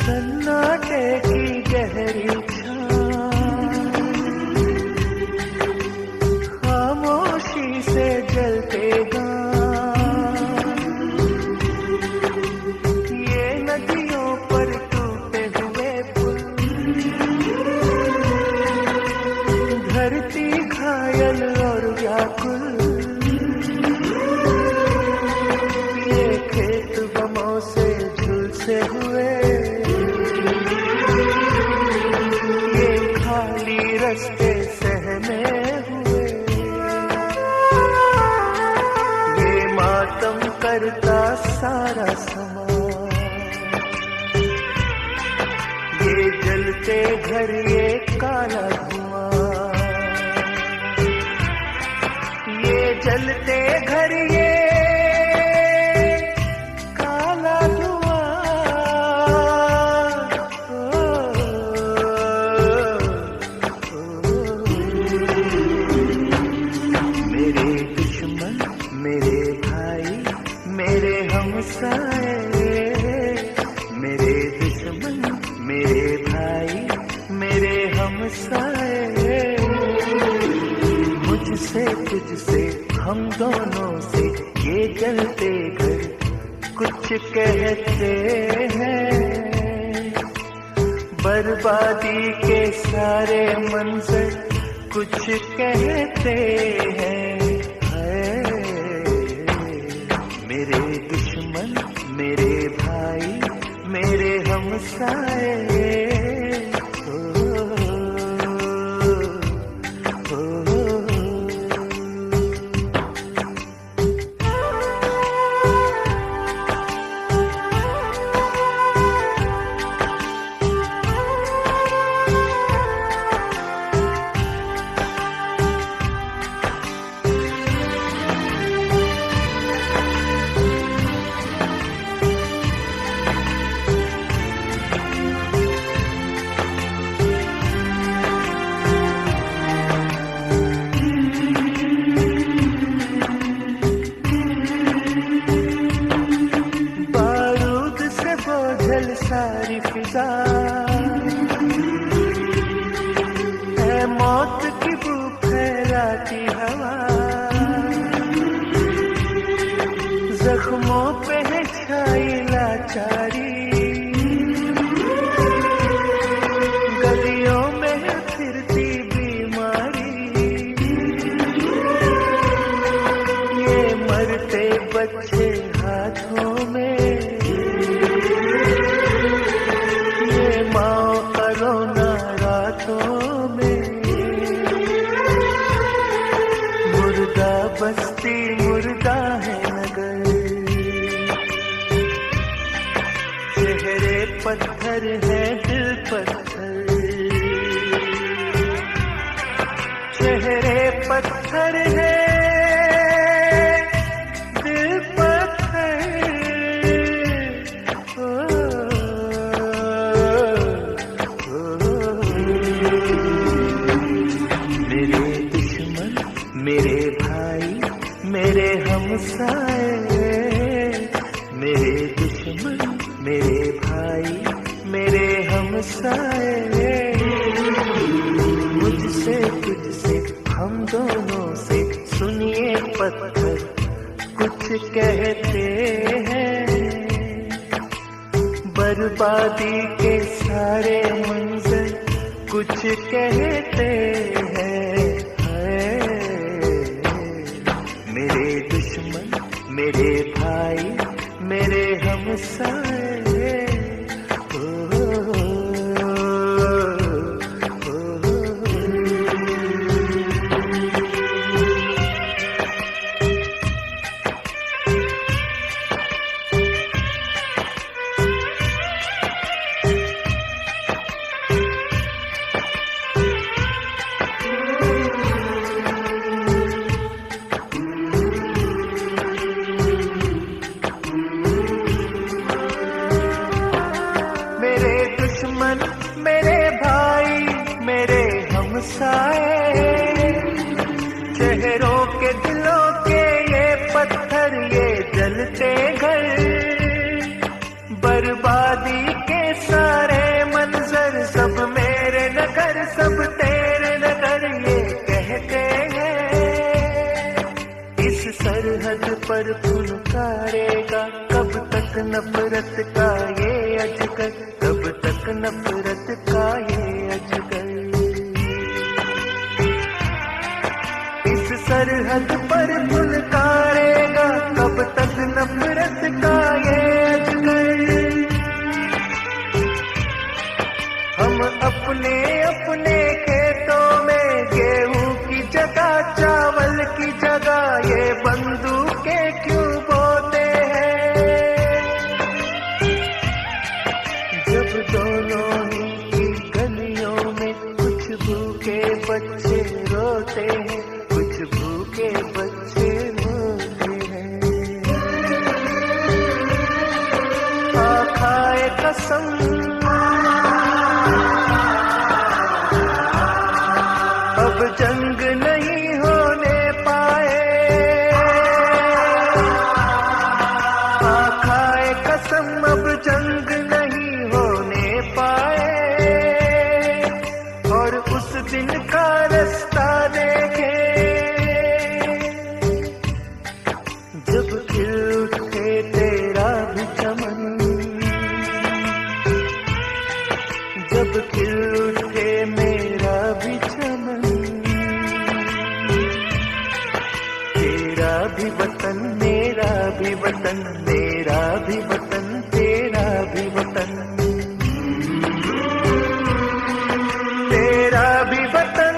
सन्नाटे की गहरी खामोशी से जलते ये नदियों पर टूटे हुए पुल, धरती घायल और व्याकुल, ये खेत गमों से झुलसे हुए, रस्ते सहने हुए, ये मातम करता सारा समाज, ये जलते घर ये काला धुआं, ये जलते घर ये काला धुआं। मेरे भाई मेरे हमसाए, मेरे दुश्मन मेरे भाई मेरे हमसाए, मुझसे तुझसे हम दोनों से ये जलते घर कुछ कहते हैं, बर्बादी के सारे मंजर कुछ कहते हैं। मेरे दुश्मन मेरे भाई मेरे हमसाए, बस्ती मुर्दा है नगर, चेहरे पत्थर है दिल पत्थर, चेहरे पत्थर है दिल पत्थर। मेरे दुश्मन मेरे भाई मेरे हमसाए, मेरे दुश्मन मेरे भाई मेरे हमसाए, मुझसे तुझसे हम दोनों से सुनिए पत्थर कुछ कहते हैं, बर्बादी के सारे मंजर कुछ कहते हैं। मेरे दुश्मन मेरे भाई मेरे हमसाए, मेरे भाई मेरे हमसाए, चेहरों के दिलों के ये पत्थर ये जलते घर, बर्बादी के सारे मंजर सब मेरे नगर सब तेरे नगर ये कहते हैं। इस सरहद पर फुनकारेगा कब तक नफरत का ये अजगर, कब तक नफरत का ये अजगर। इस सरहद पर फुनकारेगा कब तक नफरत का ये अजगर। हम अपने अपने खेतों में गेहूं की जगह चावल की जगह ये बंदूकें क्यों बोते हैं, जब दोनों ही की गलियों में कुछ भूखे बच्चे रोते हैं, कुछ भूखे बच्चे रोते हैं। खाए कसम अब जंग नहीं होने पाए, खाए कसम अब जंग नहीं होने पाए, और उस दिन का रास्ता देखे जब खिल उठे तेरा भी चमन, जब खिल उठे मेरा भी चमन। तेरा भी वतन मेरा भी वतन, मेरा भी वतन तेरा भी वतन, तेरा भी वतन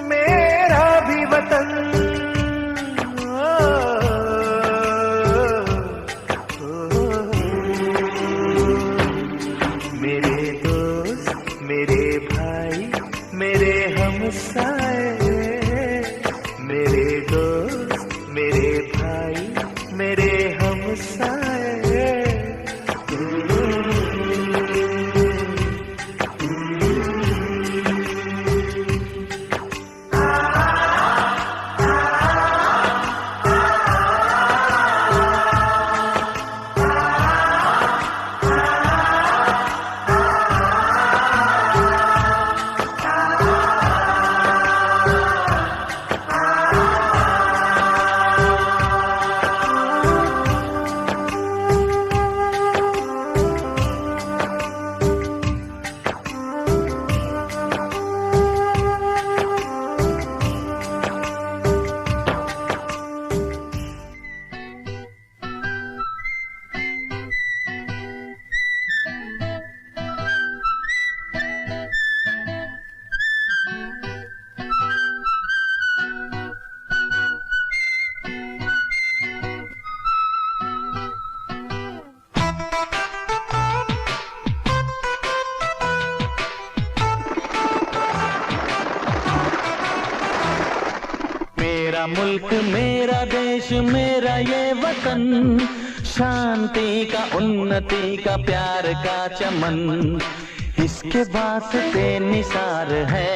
मेरा भी वतन। मेरे दोस्त मेरे भाई मेरे हमसाए, मेरे दोस्त मेरे भाई मेरे हमसाए। मेरा मुल्क मेरा देश मेरा ये वतन, शांति का उन्नति का प्यार का चमन, इसके वास्ते निसार है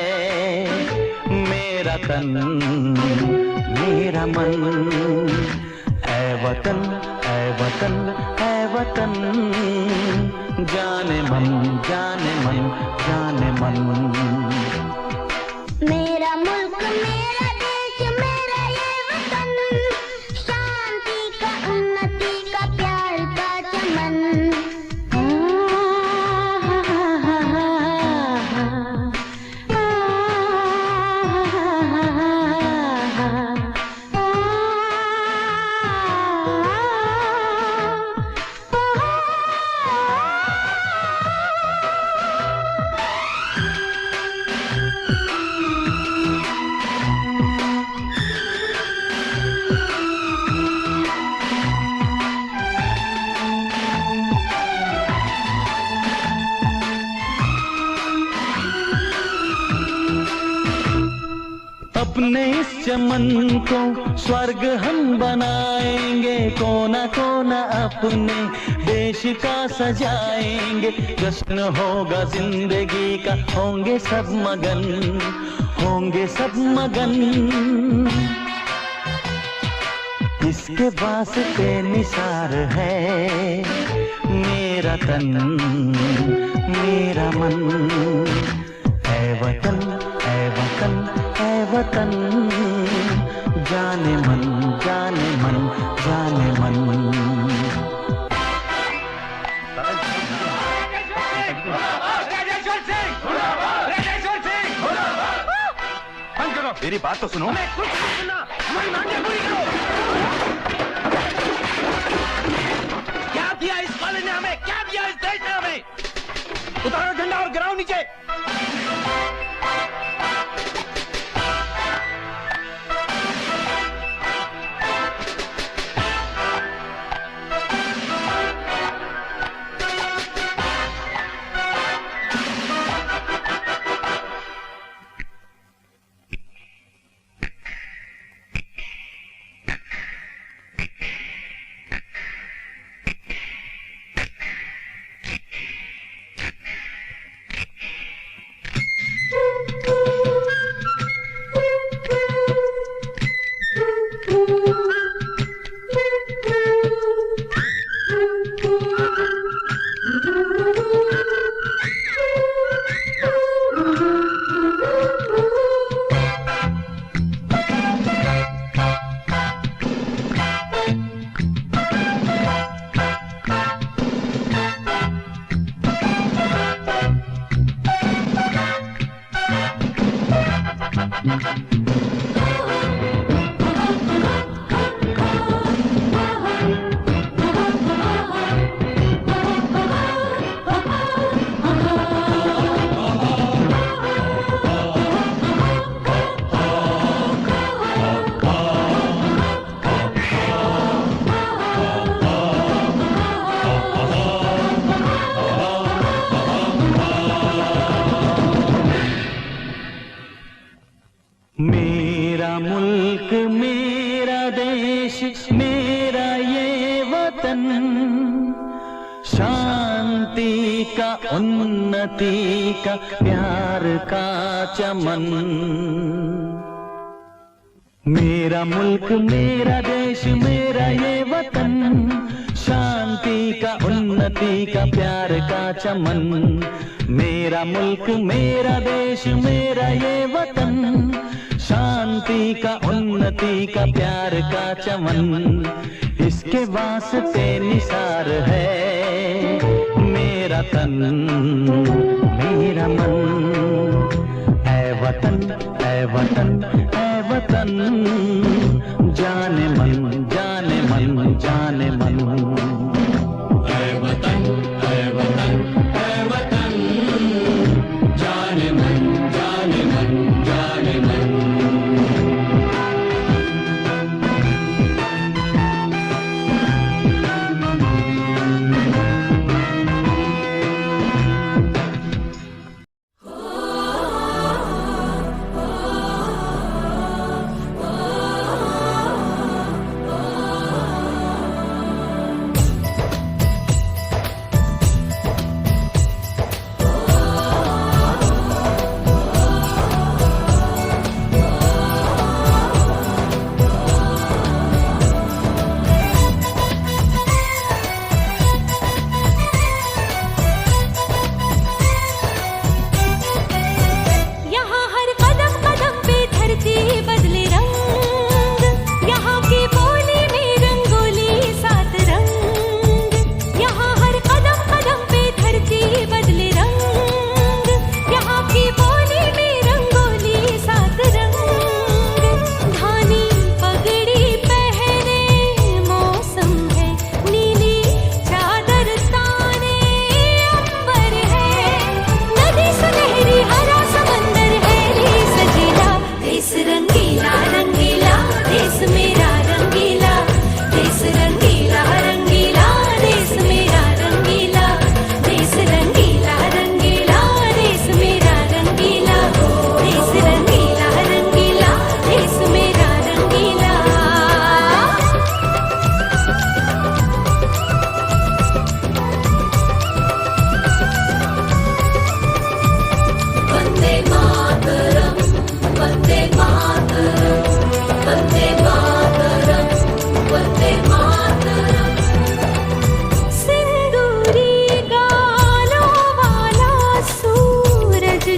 मेरा तन मेरा मन। ऐ वतन ऐ वतन ऐ वतन, जाने मन जाने मन जाने मन। मेरा मुल्क मेरा देश मेरा ये वतन, शांति का उन्नति का प्यार का चमन। अपने इस चमन को स्वर्ग हम बनाएंगे, कोना कोना अपने देश का सजाएंगे। जश्न होगा जिंदगी का, होंगे सब मगन होंगे सब मगन। इसके वास्ते निसार है मेरा तन मेरा मन। ऐ वतन ऐ वतन ऐ वतन, जाने मन जाने मन जाने मन। मेरी बात तो सुनो। क्या दिया इस कॉलेज ने हमें, क्या दिया इस देश ने हमें? उतारो झंडा और गिराओ नीचे। मेरा मुल्क मेरा देश मेरा ये वतन, शांति का उन्नति का प्यार का चमन। मेरा मुल्क मेरा देश मेरा ये वतन, शांति का उन्नति का प्यार का चमन। मेरा मुल्क मेरा देश मेरा ये वतन, शांति का उन्नति का प्यार का चमन। इसके वास्ते निसार है मेरा तन मेरा मन। ऐ वतन ऐ वतन ऐ वतन, जाने मन जाने मन जाने मन। ऐ वतन ऐ वतन ऐ वतन, जाने मन जाने मन जाने मन।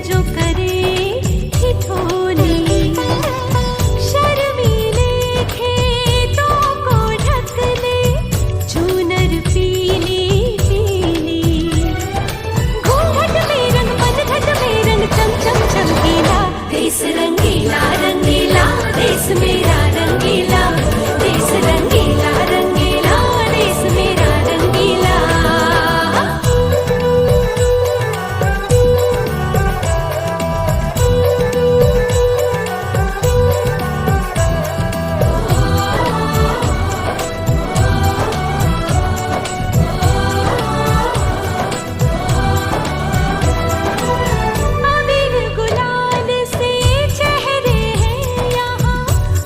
जो करे ठिठोली, शर्मीले खेतों को ढक ले चूनर पीली पीली। घूंघट में रंग पतझट में रंग चम चम चमकीला, देश रंगीला रंगीला देश मेरा रंगीला, देश रंगीला रंगीला देश मेरा रंगीला। अबीर गुलाल से चेहरे हैं यहाँ,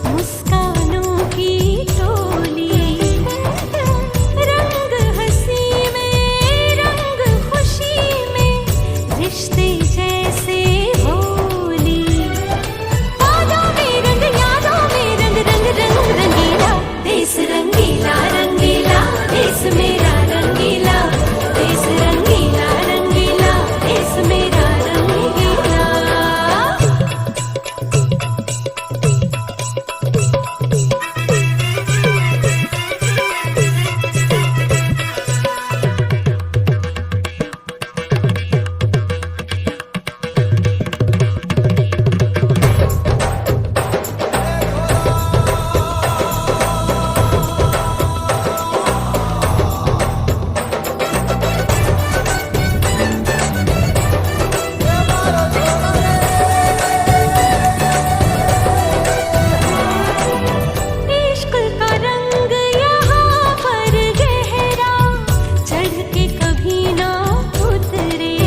मुस्कानों की टोली। रंग हंसी में रंग खुशी में रिश्ते जैसे होली। यादों में रंग रंग रंग रंगीला, देश रंगीला रंगीला देश मेरा रंगीला, देश रंगीला रंगीला देश मेरा रंगीला। इश्क का रंग यहाँ पर गहरा, चढ़ के कभी ना उतरे।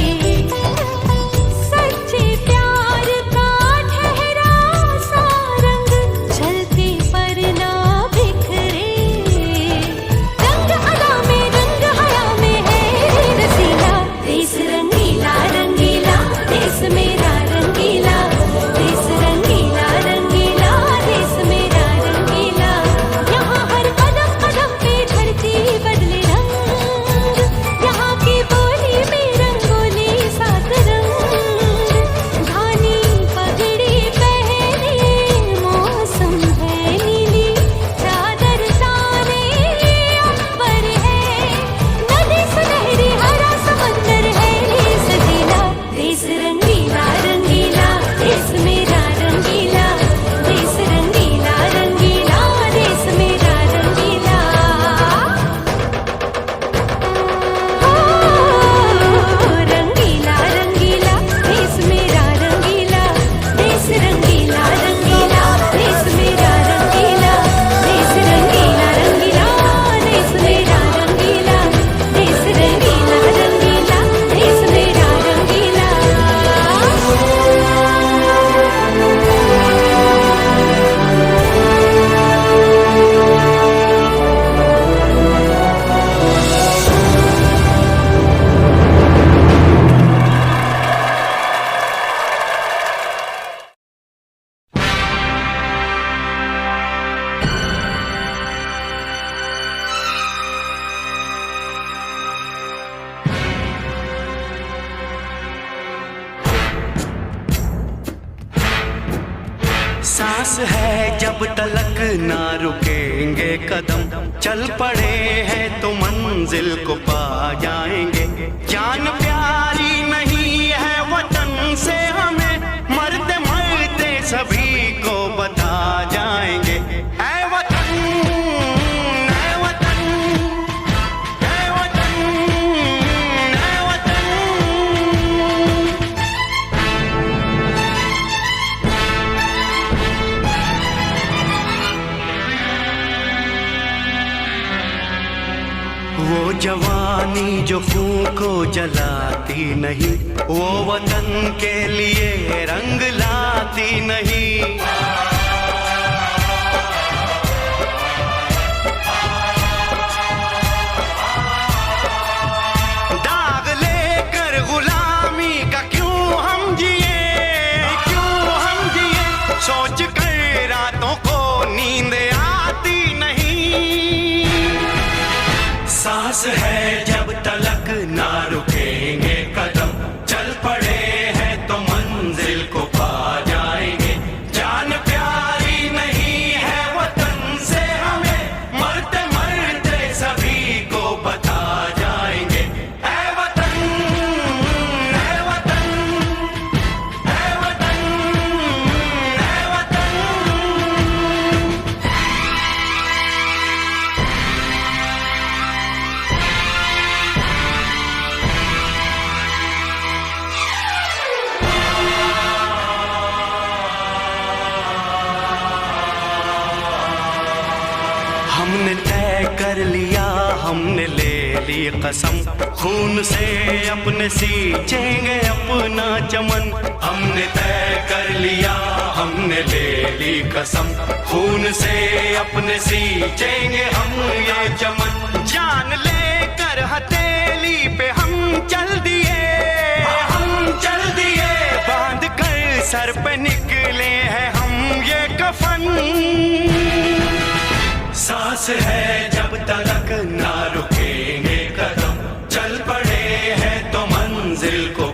सच्चे प्यार का ठहरा सा रंग, चलते पर ना बिखरे। रंग अदा में रंग हया में है रसीला, देश रंगीला रंगीला देश मेरा रंगीला, देश रंगीला रंगीला देश मेरा रंगीला। यहाँ हर कदम कदम पे धरती बदले रंग, यहाँ की बोली में रंगोली सात रंग। घानी पगड़ी पहने मौसम है नीली, चादर ताने अंबर है। नदी सुनहरी हरा समंदर है ये सजीला, देश रंगीला रंगीला देश मेरा रंगीला, देश रंगीला रंगीला देश मेरा रंगीला। रंगीला रंगीला देश मेरा रंगीला, देश रंगीला रंगीला देश मेरा रंगीला, देश रंगीला रंगीला देश मेरा रंगीला, देश रंगीला रंगीला देश मेरा रंगीला। सांस है जब तलक ना रुकेंगे कदम, चल पड़े हैं तो मंजिल को पा जाएंगे। जान प्यारी नहीं है वतन से हमें, मरते मरते सभी को बता जाएंगे। ऐ वतन ऐ वतन ऐ वतन ऐ वतन। वो जवानी जो खून को जलाती नहीं, वो वतन के लिए रंग लाती नहीं। दाग लेकर गुलामी का क्यों हम जिए, क्यों हम जिए, सोच कर रातों को नींद आती नहीं। सांस है जब तलक ना रुकेंगे कदम, चल पड़े हैं तो हमने तय कर लिया, हमने ले ली कसम, खून से अपने सींचेंगे अपना चमन। हमने तय कर लिया, हमने ले ली कसम, खून से अपने सींचेंगे हम ये चमन। जान लेकर हथेली पे हम चल दिए, हम चल दिए, बांध कर सर पे निकले हैं हम ये कफन। सांस है जब तक ना रुकेंगे कदम, चल पड़े हैं तो मंजिल को